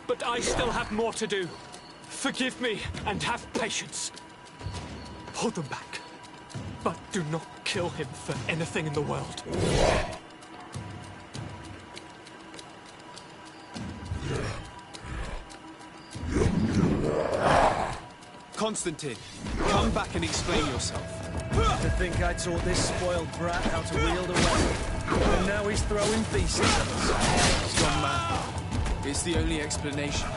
But I still have more to do. Forgive me and have patience. Hold them back. But do not kill him for anything in the world. Constantine, come back and explain yourself. To think I taught this spoiled brat how to wield a weapon. And now he's throwing beasts at us. Strong man. It's the only explanation.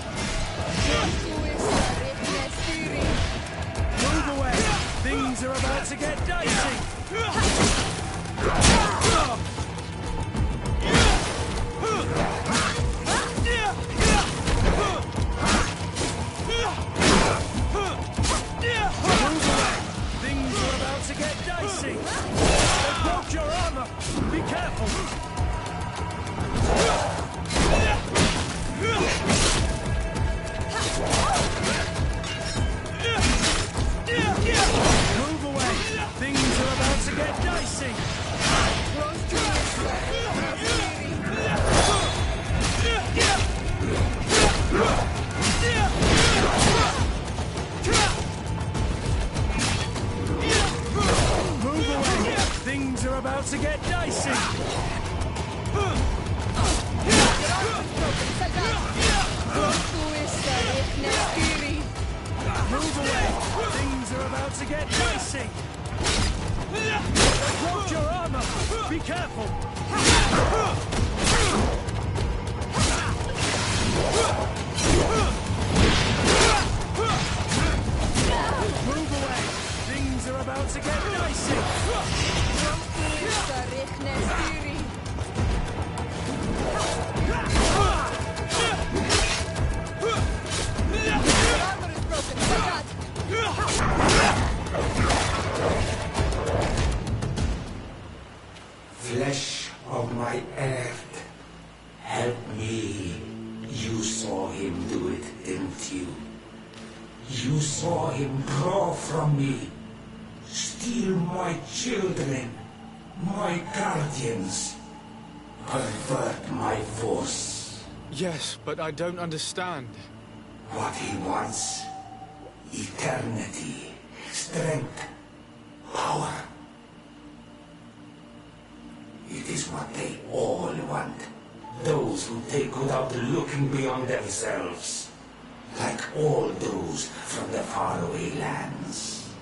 Move away! Things are about to get dicey! Things are about to get dicey! They broke your armor! Be careful! Move away! Things are about to get dicey! Move away! Things are about to get dicey! Move away! Things are about to get dicey! They broke your armor! Be careful! Move away! Things are about to get dicey! Flesh of my earth, help me. You saw him do it, didn't you? You saw him draw from me, steal my children, my guardians, pervert my force. Yes, but I don't understand. What he wants, eternity, strength, power. It is what they all want. Those who take without looking beyond themselves. like all those from the faraway lands.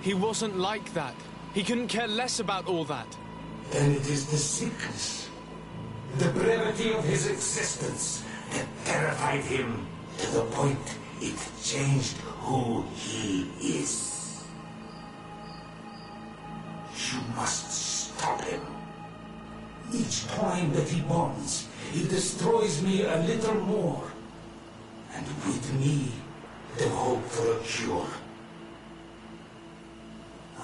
He wasn't like that. He couldn't care less about all that. Then it is the sickness, the brevity of his existence that terrified him to the point it changed who he is. You must stop him. Each time that he bonds, he destroys me a little more. And with me, the hope for a cure.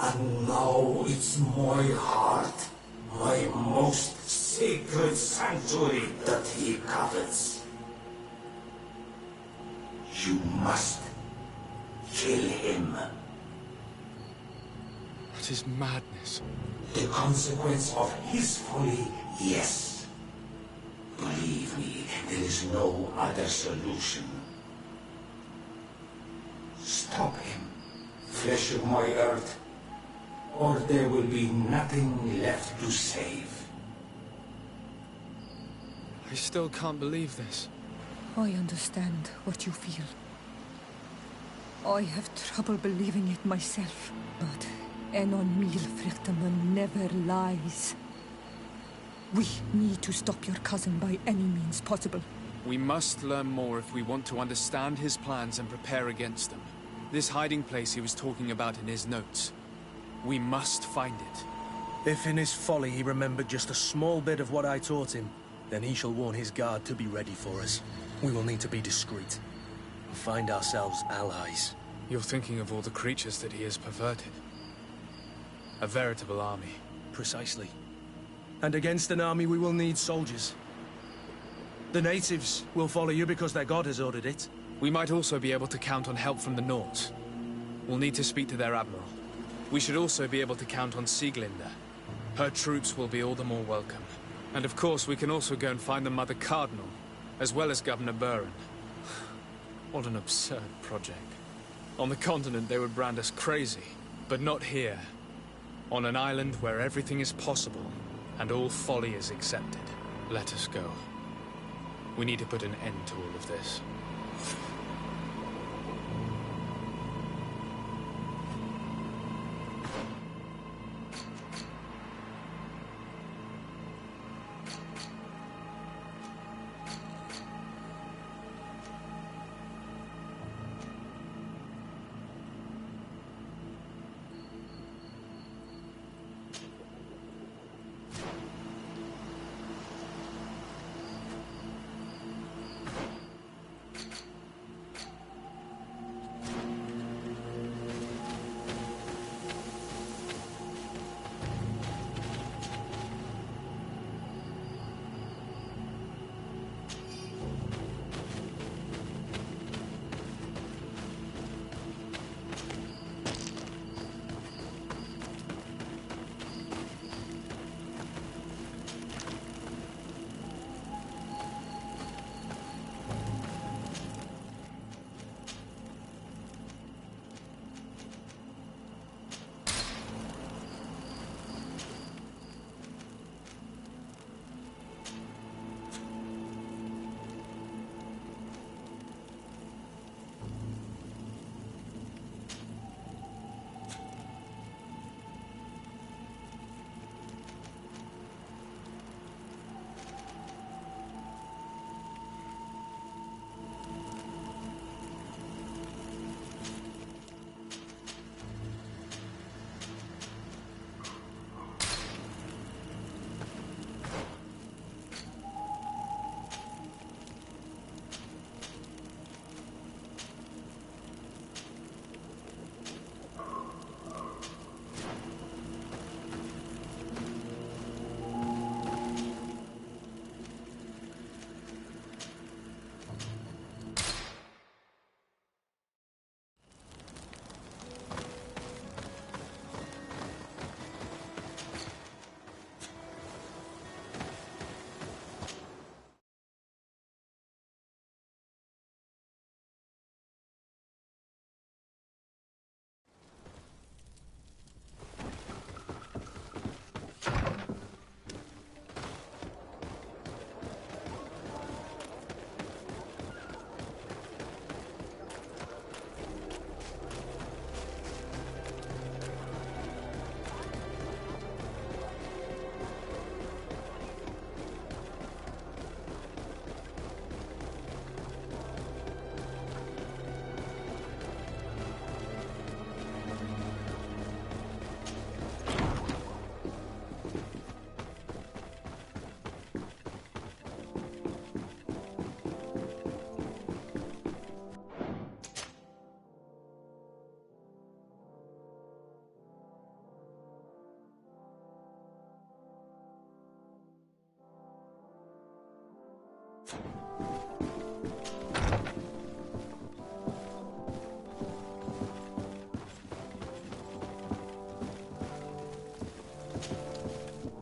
And now it's my heart, my most sacred sanctuary that he covets. You must kill him. That is madness. The consequence of his folly, yes. Believe me, there is no other solution. Stop him, flesh of my earth, or there will be nothing left to save. I still can't believe this. I understand what you feel. I have trouble believing it myself, but Enon Milfrichteman never lies. We need to stop your cousin by any means possible. We must learn more if we want to understand his plans and prepare against them. This hiding place he was talking about in his notes. We must find it. If in his folly he remembered just a small bit of what I taught him, then he shall warn his guard to be ready for us. We will need to be discreet and find ourselves allies. You're thinking of all the creatures that he has perverted. A veritable army. Precisely. And against an army we will need soldiers. The natives will follow you because their god has ordered it. We might also be able to count on help from the Nords. We'll need to speak to their admiral. We should also be able to count on Sieglinde. Her troops will be all the more welcome. And of course, we can also go and find the Mother Cardinal, as well as Governor Buren. What an absurd project. On the continent, they would brand us crazy, but not here. On an island where everything is possible, and all folly is accepted. Let us go. We need to put an end to all of this.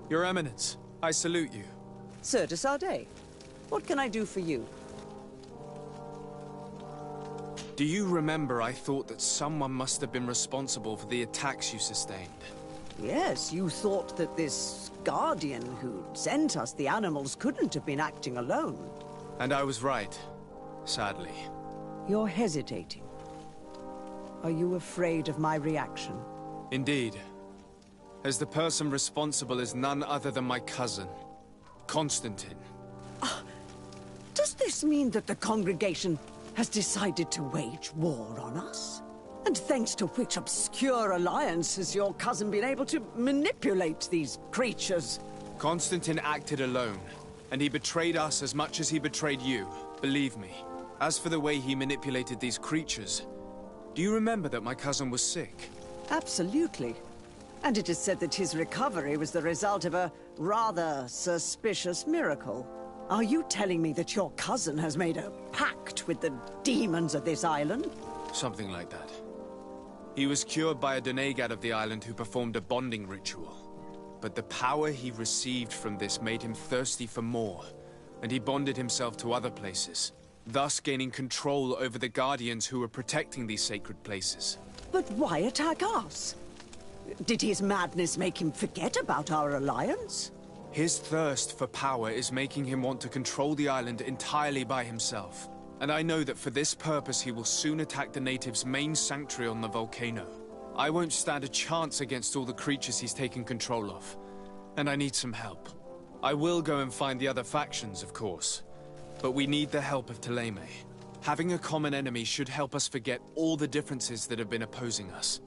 Your Eminence, I salute you. Sir de Sardet, what can I do for you? Do you remember I thought that someone must have been responsible for the attacks you sustained? Yes, you thought that this Guardian who sent us the animals couldn't have been acting alone. And I was right, sadly. You're hesitating. Are you afraid of my reaction? Indeed. As the person responsible is none other than my cousin, Constantine. Does this mean that the congregation has decided to wage war on us? And thanks to which obscure alliance has your cousin been able to manipulate these creatures? Constantine acted alone, and he betrayed us as much as he betrayed you, believe me. As for the way he manipulated these creatures, do you remember that my cousin was sick? Absolutely. And it is said that his recovery was the result of a rather suspicious miracle. Are you telling me that your cousin has made a pact with the demons of this island? Something like that. He was cured by a Doneigad of the island who performed a bonding ritual. But the power he received from this made him thirsty for more, and he bonded himself to other places, thus gaining control over the Guardians who were protecting these sacred places. But why attack us? Did his madness make him forget about our alliance? His thirst for power is making him want to control the island entirely by himself. And I know that for this purpose he will soon attack the natives' main sanctuary on the volcano. I won't stand a chance against all the creatures he's taken control of. And I need some help. I will go and find the other factions, of course. But we need the help of Thélème. Having a common enemy should help us forget all the differences that have been opposing us.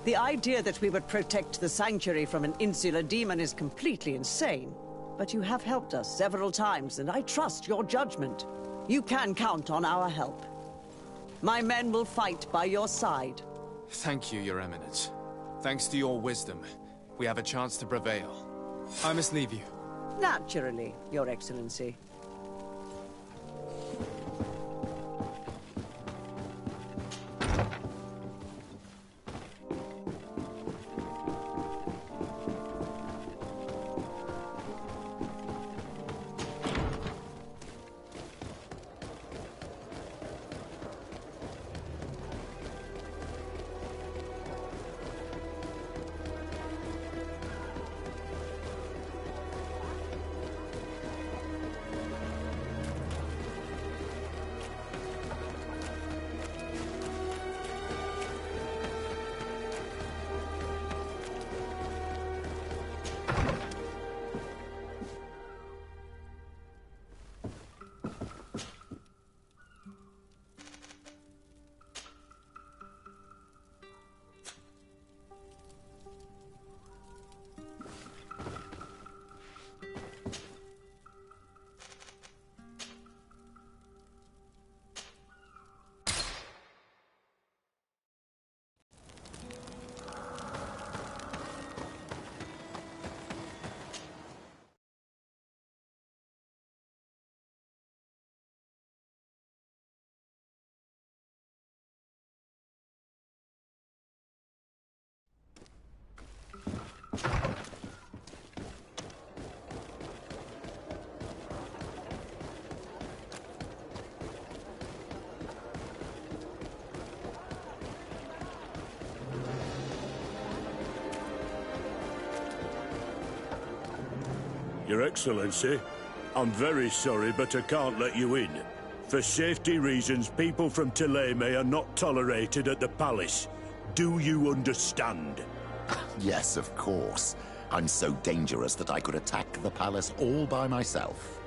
The idea that we would protect the sanctuary from an insular demon is completely insane. But you have helped us several times, and I trust your judgment. You can count on our help. My men will fight by your side. Thank you, Your Eminence. Thanks to your wisdom, we have a chance to prevail. I must leave you. Naturally, Your Excellency. Your Excellency, I'm very sorry, but I can't let you in. For safety reasons, people from Thélème are not tolerated at the palace. Do you understand? Yes, of course. I'm so dangerous that I could attack the palace all by myself.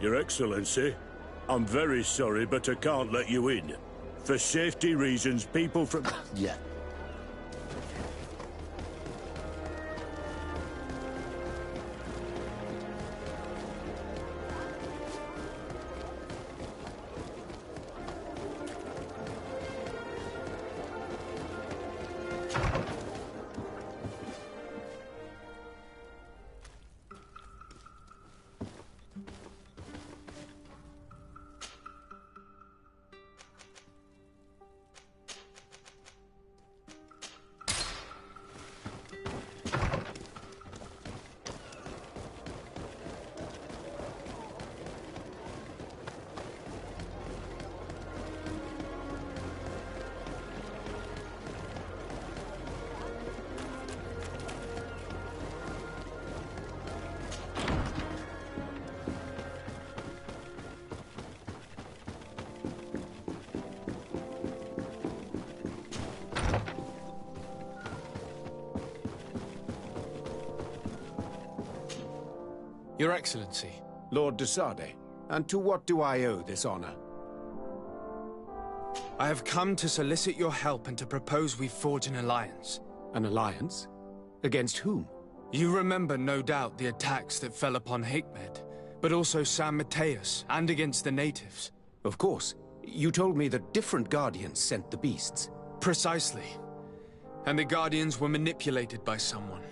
Your Excellency, I'm very sorry, but I can't let you in. For safety reasons, people from... Yeah. Your Excellency. Lord de Sade, and to what do I owe this honor? I have come to solicit your help and to propose we forge an alliance. An alliance? Against whom? You remember, no doubt, the attacks that fell upon Hikmed, but also San Mateus, and against the natives. Of course. You told me that different Guardians sent the beasts. Precisely. And the Guardians were manipulated by someone.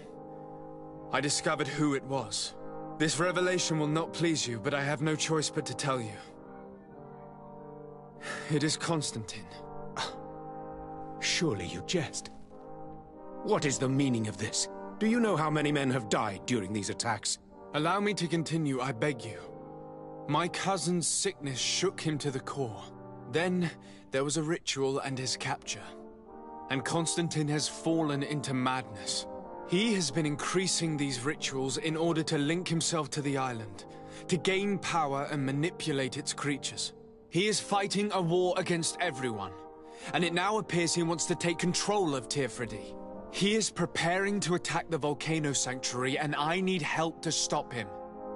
I discovered who it was. This revelation will not please you, but I have no choice but to tell you. It is Constantine. Surely you jest. What is the meaning of this? Do you know how many men have died during these attacks? Allow me to continue, I beg you. My cousin's sickness shook him to the core. Then, there was a ritual and his capture. And Constantine has fallen into madness. He has been increasing these rituals in order to link himself to the island, to gain power and manipulate its creatures. He is fighting a war against everyone, and it now appears he wants to take control of Tirfridi. He is preparing to attack the Volcano Sanctuary, and I need help to stop him.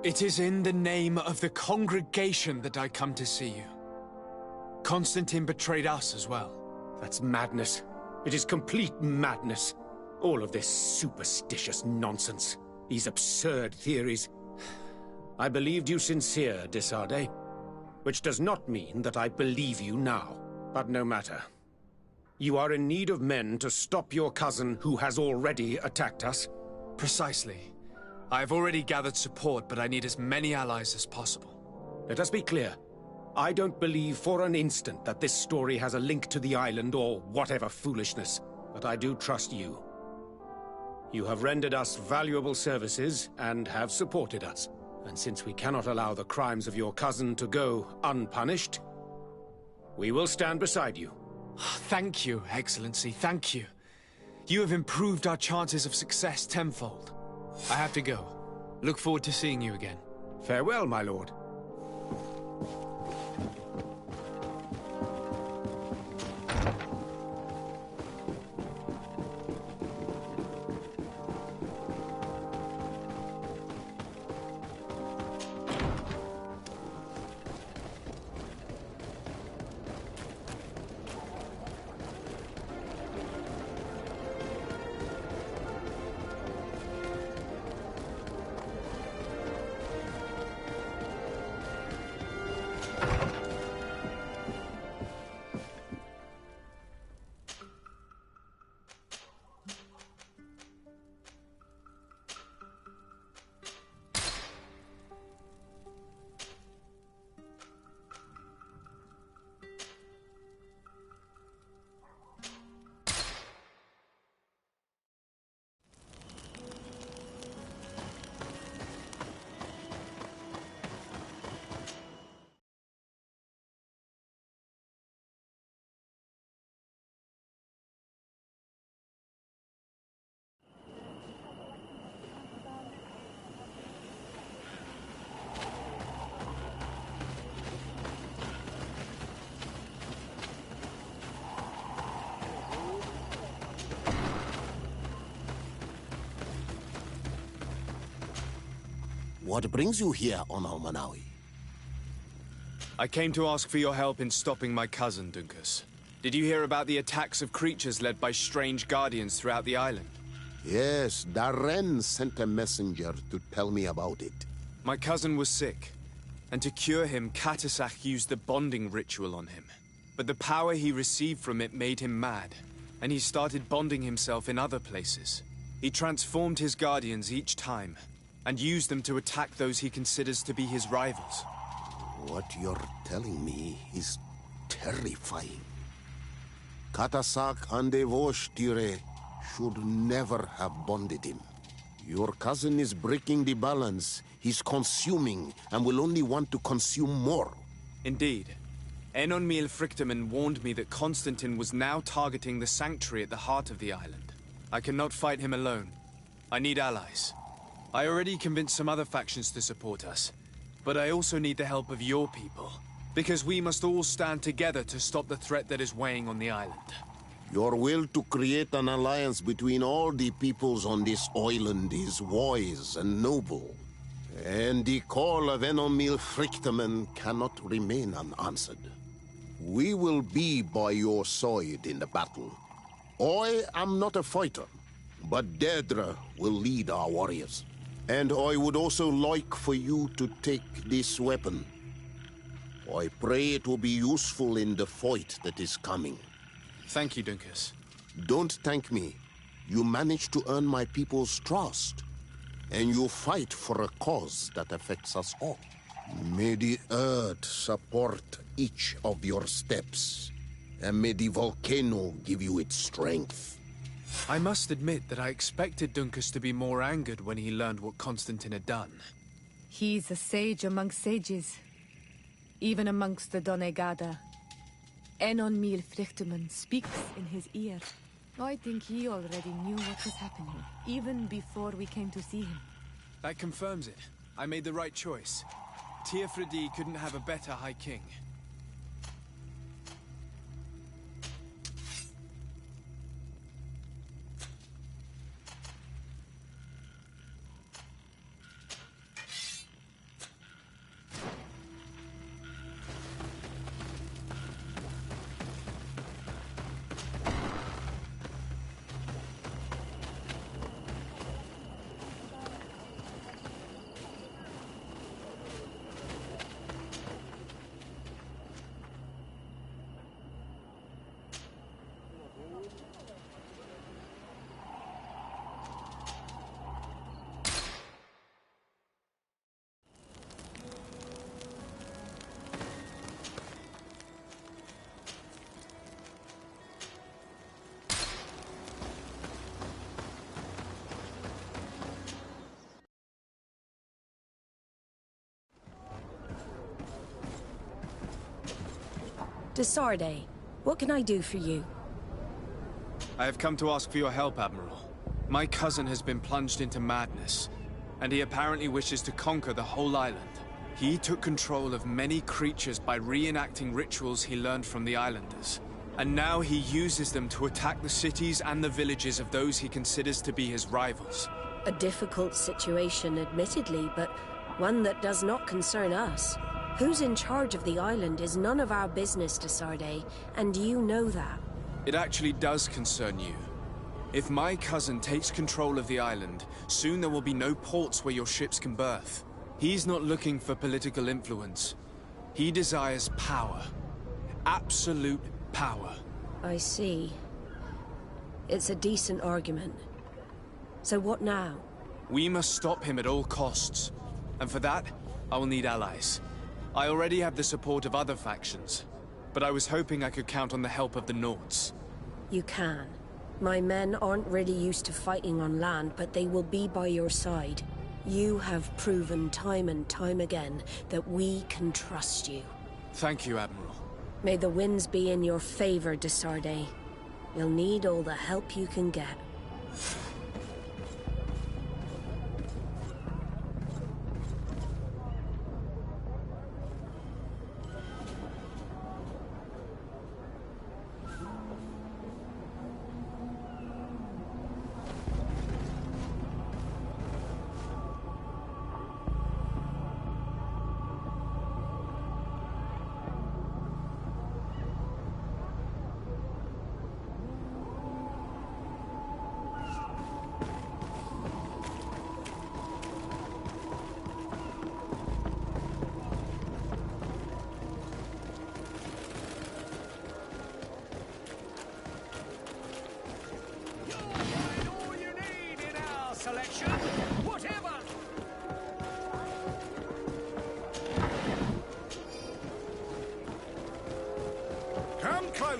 It is in the name of the congregation that I come to see you. Constantine betrayed us as well. That's madness. It is complete madness. All of this superstitious nonsense. These absurd theories. I believed you sincere, de Sade. Which does not mean that I believe you now. But no matter. You are in need of men to stop your cousin who has already attacked us? Precisely. I have already gathered support, but I need as many allies as possible. Let us be clear. I don't believe for an instant that this story has a link to the island or whatever foolishness. But I do trust you. You have rendered us valuable services and have supported us. And since we cannot allow the crimes of your cousin to go unpunished, we will stand beside you. Thank you, Excellency, thank you. You have improved our chances of success tenfold. I have to go. Look forward to seeing you again. Farewell, my lord. What brings you here, Ono Manawi? I came to ask for your help in stopping my cousin, Dunkus. Did you hear about the attacks of creatures led by strange guardians throughout the island? Yes, Darren sent a messenger to tell me about it. My cousin was sick, and to cure him, Katasak used the bonding ritual on him. But the power he received from it made him mad, and he started bonding himself in other places. He transformed his guardians each time, and used them to attack those he considers to be his rivals. What you're telling me is terrifying. Katasak and Devosh'Tire should never have bonded him. Your cousin is breaking the balance. He's consuming, and will only want to consume more. Indeed. Enonmil Frichtemann warned me that Constantine was now targeting the sanctuary at the heart of the island. I cannot fight him alone. I need allies. I already convinced some other factions to support us, but I also need the help of your people. Because we must all stand together to stop the threat that is weighing on the island. Your will to create an alliance between all the peoples on this island is wise and noble. And the call of Enonmil Frichtemann cannot remain unanswered. We will be by your side in the battle. I am not a fighter, but Deirdre will lead our warriors. And I would also like for you to take this weapon. I pray it will be useful in the fight that is coming. Thank you, Dunkus. Don't thank me. You managed to earn my people's trust. And you fight for a cause that affects us all. May the earth support each of your steps. And may the volcano give you its strength. I must admit that I expected Dunkus to be more angered when he learned what Constantine had done. He's a sage amongst sages. Even amongst the Donegada. Enonmil Frichtemann speaks in his ear. I think he already knew what was happening, even before we came to see him. That confirms it. I made the right choice. Teofredi couldn't have a better High King. Desarde, what can I do for you? I have come to ask for your help, Admiral. My cousin has been plunged into madness, and he apparently wishes to conquer the whole island. He took control of many creatures by reenacting rituals he learned from the islanders. And now he uses them to attack the cities and the villages of those he considers to be his rivals. A difficult situation, admittedly, but one that does not concern us. Who's in charge of the island is none of our business, Desarde, and you know that. It actually does concern you. If my cousin takes control of the island, soon there will be no ports where your ships can berth. He's not looking for political influence. He desires power. Absolute power. I see. It's a decent argument. So what now? We must stop him at all costs. And for that, I will need allies. I already have the support of other factions, but I was hoping I could count on the help of the Nords. You can. My men aren't really used to fighting on land, but they will be by your side. You have proven time and time again that we can trust you. Thank you, Admiral. May the winds be in your favor, Desarde. You'll need all the help you can get.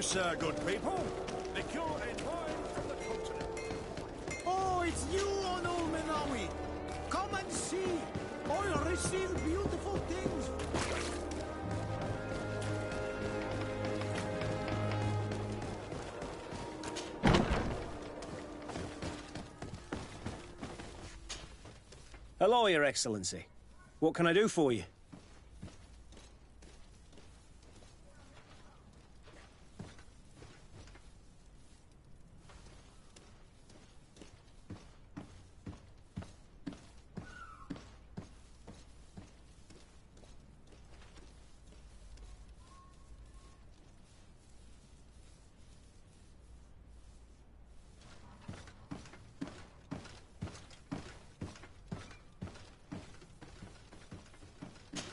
sir, good people. The cure envoy from the continent. Oh, it's you, Onul Menawi. Come and see. I receive beautiful things. Hello, Your Excellency. What can I do for you?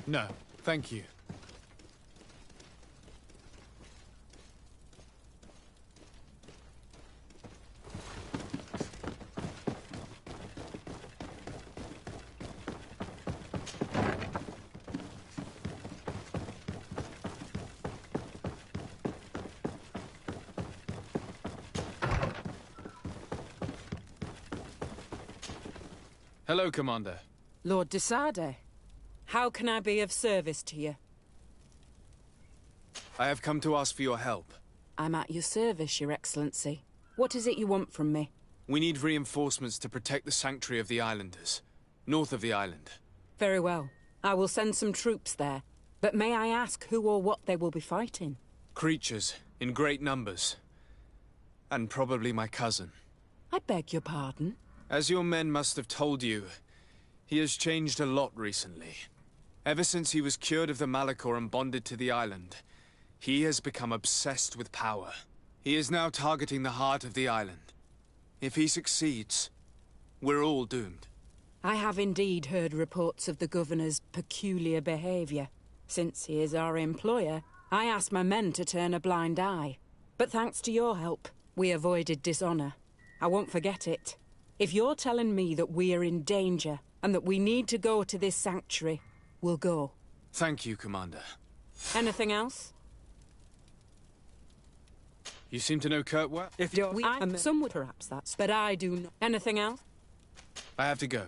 No, thank you. Hello, Commander. Lord de Sade, how can I be of service to you? I have come to ask for your help. I'm at your service, Your Excellency. What is it you want from me? We need reinforcements to protect the sanctuary of the islanders, north of the island. Very well. I will send some troops there. But may I ask who or what they will be fighting? Creatures, in great numbers. And probably my cousin. I beg your pardon? As your men must have told you, he has changed a lot recently. Ever since he was cured of the Malachor and bonded to the island, he has become obsessed with power. He is now targeting the heart of the island. If he succeeds, we're all doomed. I have indeed heard reports of the Governor's peculiar behavior. Since he is our employer, I asked my men to turn a blind eye. But thanks to your help, we avoided dishonor. I won't forget it. If you're telling me that we are in danger, and that we need to go to this sanctuary, we'll go. Thank you, Commander. Anything else? You seem to know Kurt well? If you're some would perhaps that's, but I do not. Anything else? I have to go.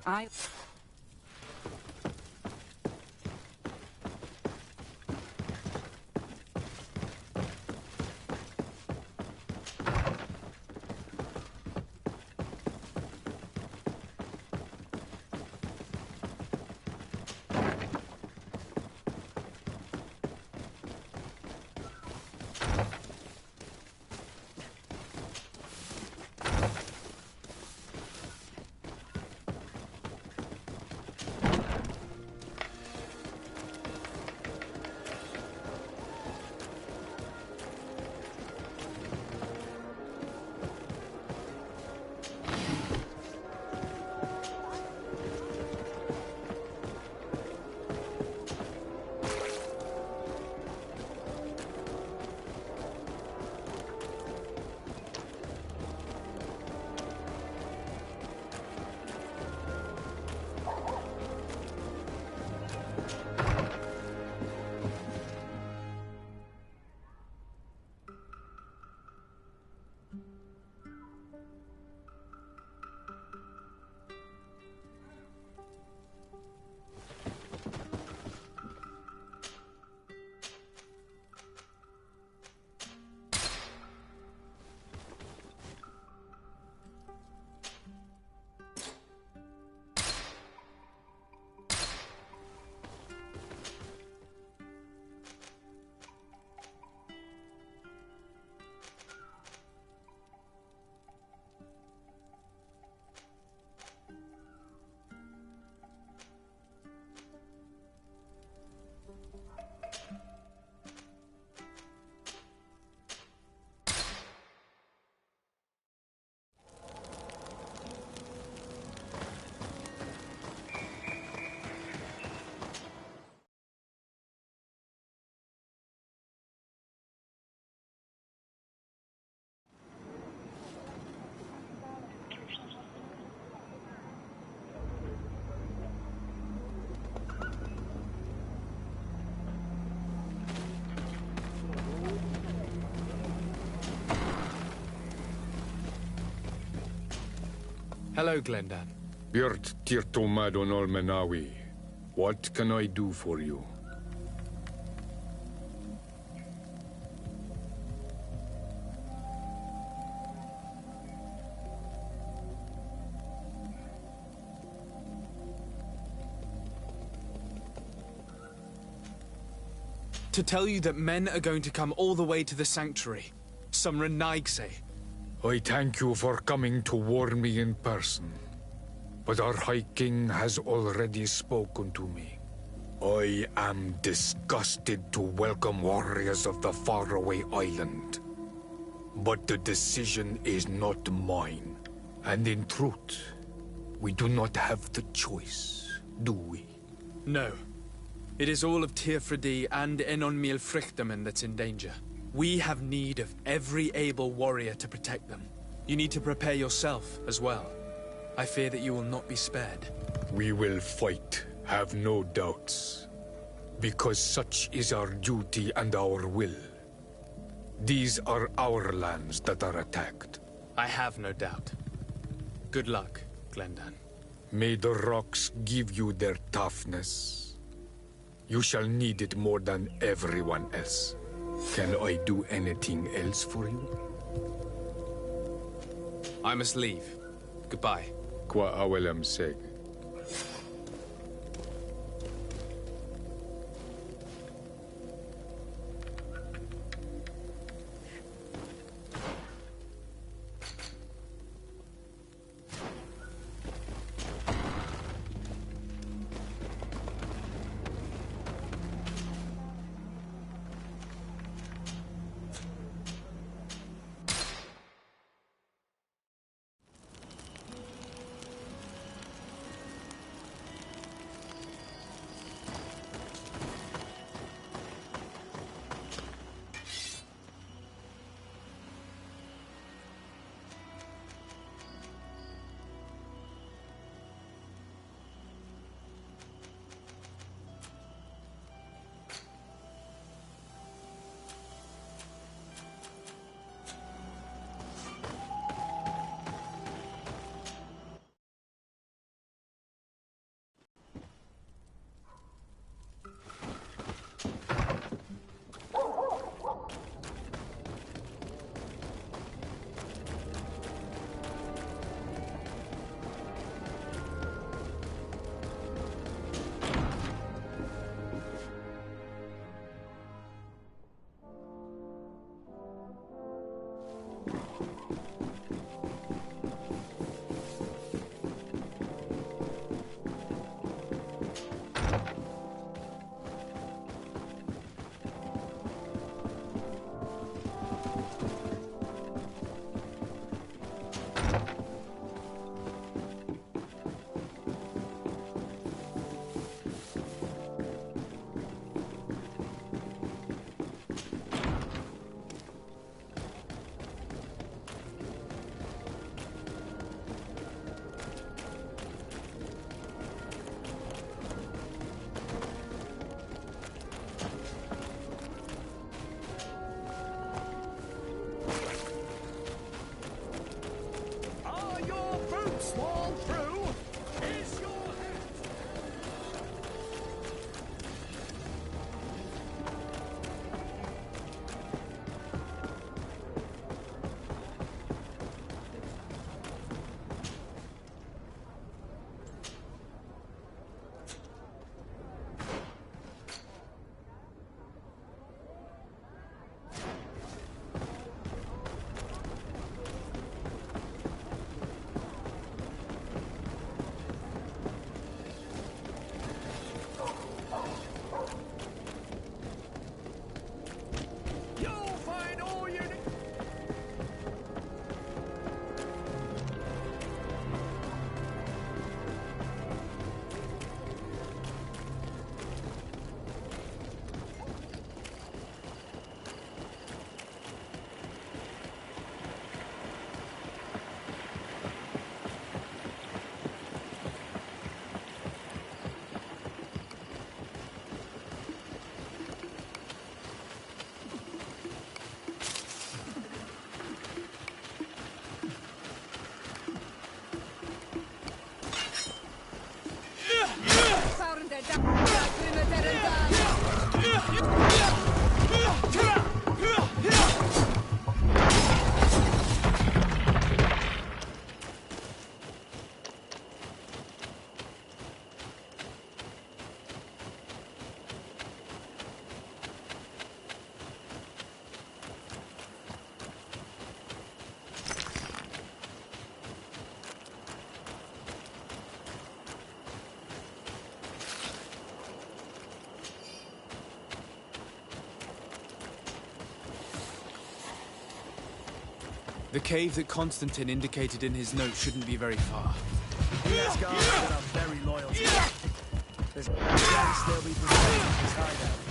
Hello, Glendan. Björt Tirtomadon Olmenawi. What can I do for you? To tell you that men are going to come all the way to the sanctuary. Some Renaigse. I thank you for coming to warn me in person. But our High King has already spoken to me. I am disgusted to welcome warriors of the faraway island. But the decision is not mine. And in truth, we do not have the choice, do we? No. It is all of Tirfredi and Enonmil Frichtamen that's in danger. We have need of every able warrior to protect them. You need to prepare yourself as well. I fear that you will not be spared. We will fight, have no doubts. Because such is our duty and our will. These are our lands that are attacked. I have no doubt. Good luck, Glendan. May the rocks give you their toughness. You shall need it more than everyone else. Can I do anything else for you? I must leave. Goodbye. Qua awelem seg. The cave that Constantine indicated in his note shouldn't be very far. He has guards that are very loyal to him. There's a chance they'll be protecting his hideout.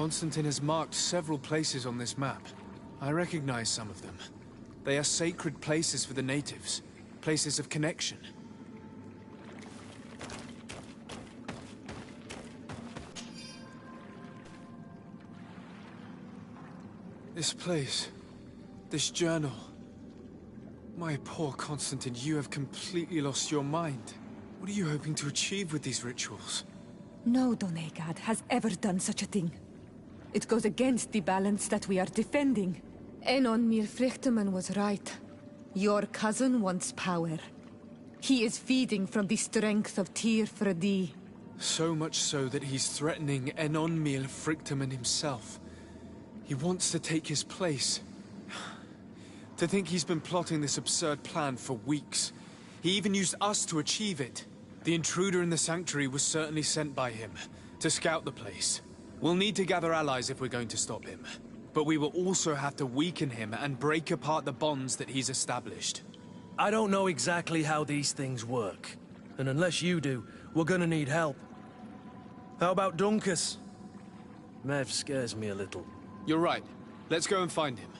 Constantine has marked several places on this map. I recognize some of them. They are sacred places for the natives, places of connection. This place, this journal. My poor Constantine, you have completely lost your mind. What are you hoping to achieve with these rituals? No Donegad has ever done such a thing. It goes against the balance that we are defending. Enon Mirfrichteman was right. Your cousin wants power. He is feeding from the strength of Tyr Fredi. So much so that he's threatening Enon Mirfrichteman himself. He wants to take his place. To think he's been plotting this absurd plan for weeks. He even used us to achieve it. The intruder in the sanctuary was certainly sent by him, to scout the place. We'll need to gather allies if we're going to stop him. But we will also have to weaken him and break apart the bonds that he's established. I don't know exactly how these things work. And unless you do, we're gonna need help. How about Dunkus? Mev scares me a little. You're right. Let's go and find him.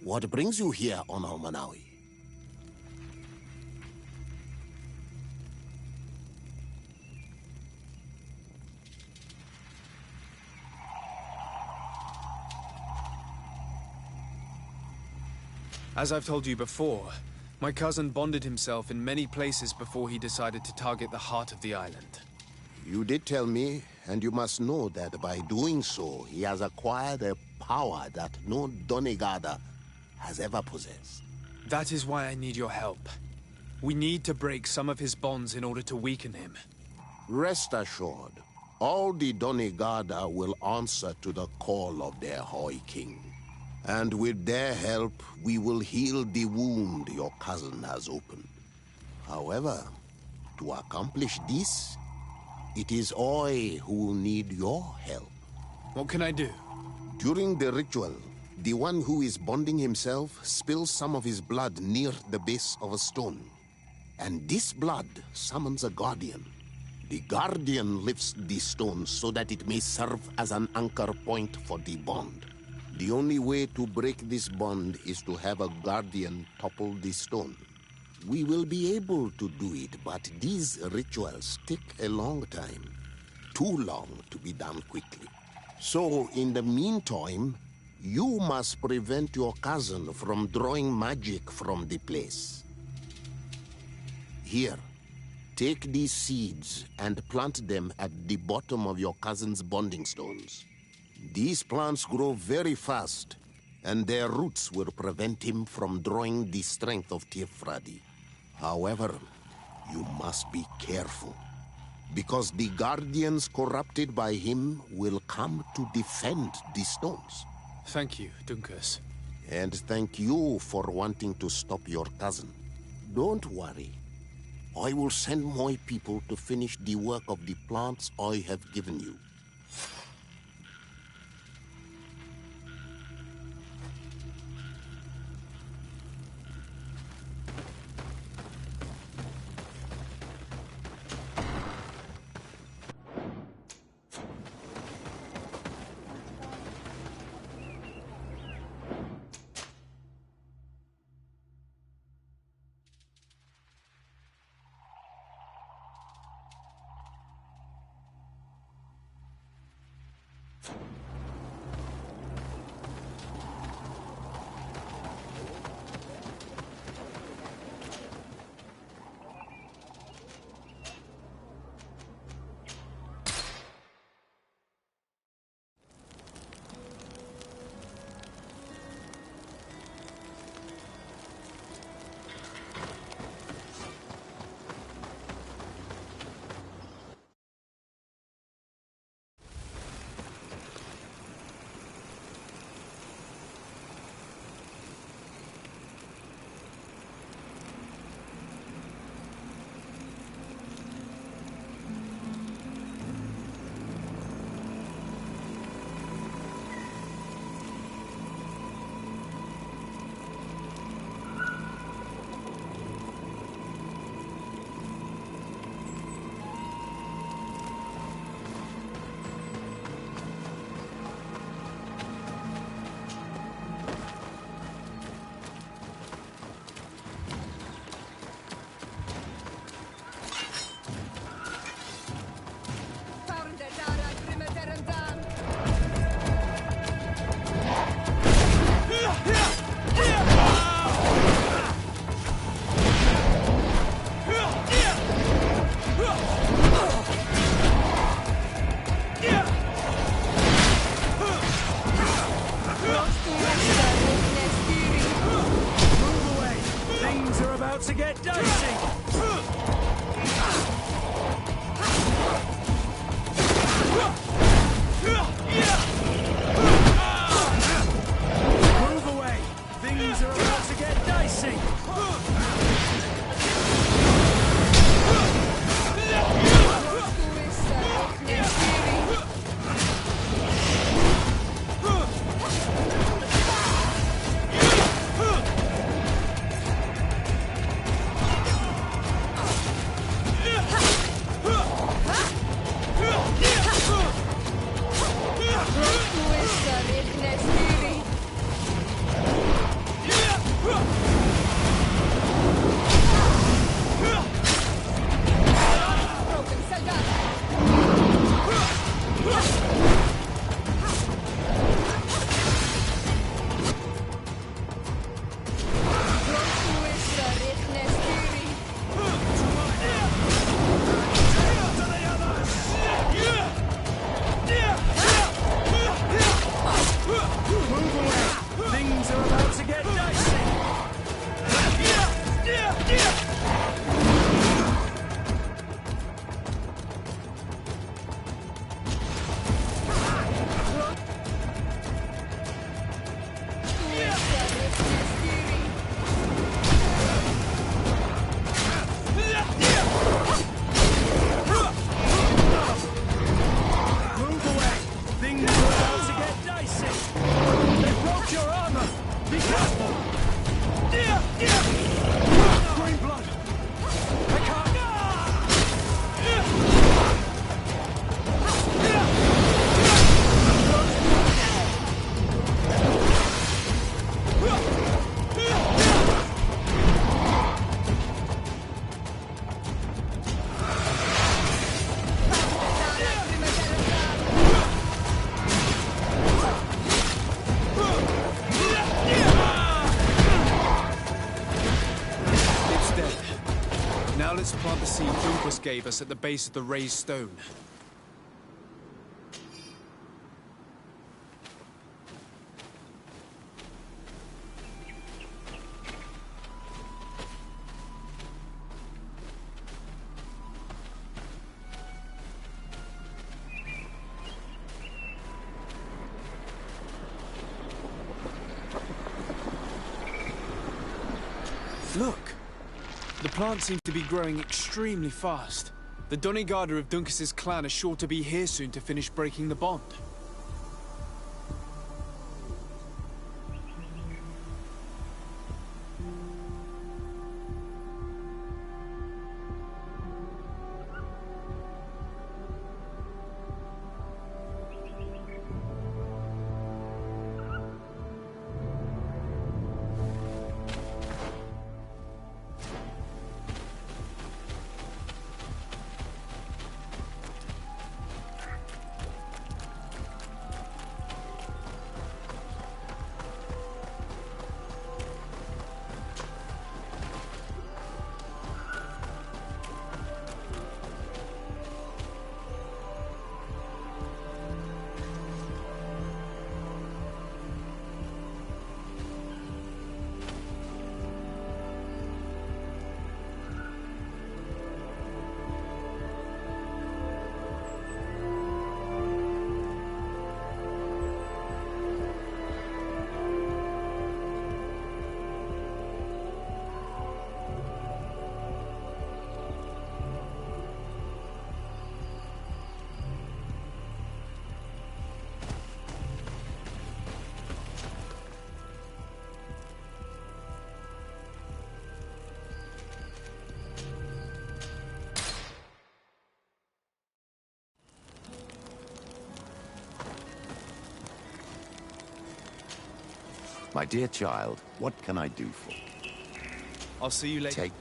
What brings you here on Almanawi? As I've told you before, my cousin bonded himself in many places before he decided to target the heart of the island. You did tell me, and you must know that by doing so, he has acquired a power that no Donegada has ever possessed. That is why I need your help. We need to break some of his bonds in order to weaken him. Rest assured, all the Donegada will answer to the call of their Hoi King. And with their help, we will heal the wound your cousin has opened. However, to accomplish this, it is I who will need your help. What can I do? During the ritual, the one who is bonding himself spills some of his blood near the base of a stone. And this blood summons a guardian. The guardian lifts the stone so that it may serve as an anchor point for the bond. The only way to break this bond is to have a guardian topple the stone. We will be able to do it, but these rituals take a long time. Too long to be done quickly. So, in the meantime, you must prevent your cousin from drawing magic from the place. Here, take these seeds and plant them at the bottom of your cousin's bonding stones. These plants grow very fast, and their roots will prevent him from drawing the strength of Tifradi. However, you must be careful, because the guardians corrupted by him will come to defend the stones. Thank you, Dunkus. And thank you for wanting to stop your cousin. Don't worry. I will send my people to finish the work of the plants I have given you. Green blood! I can't... Let's plant the seed Dunkus gave us at the base of the raised stone. Look! The plant seems to be growing extremely fast. The Donigarda of Dunkus's clan are sure to be here soon to finish breaking the bond. My dear child, what can I do for you? I'll see you later. Take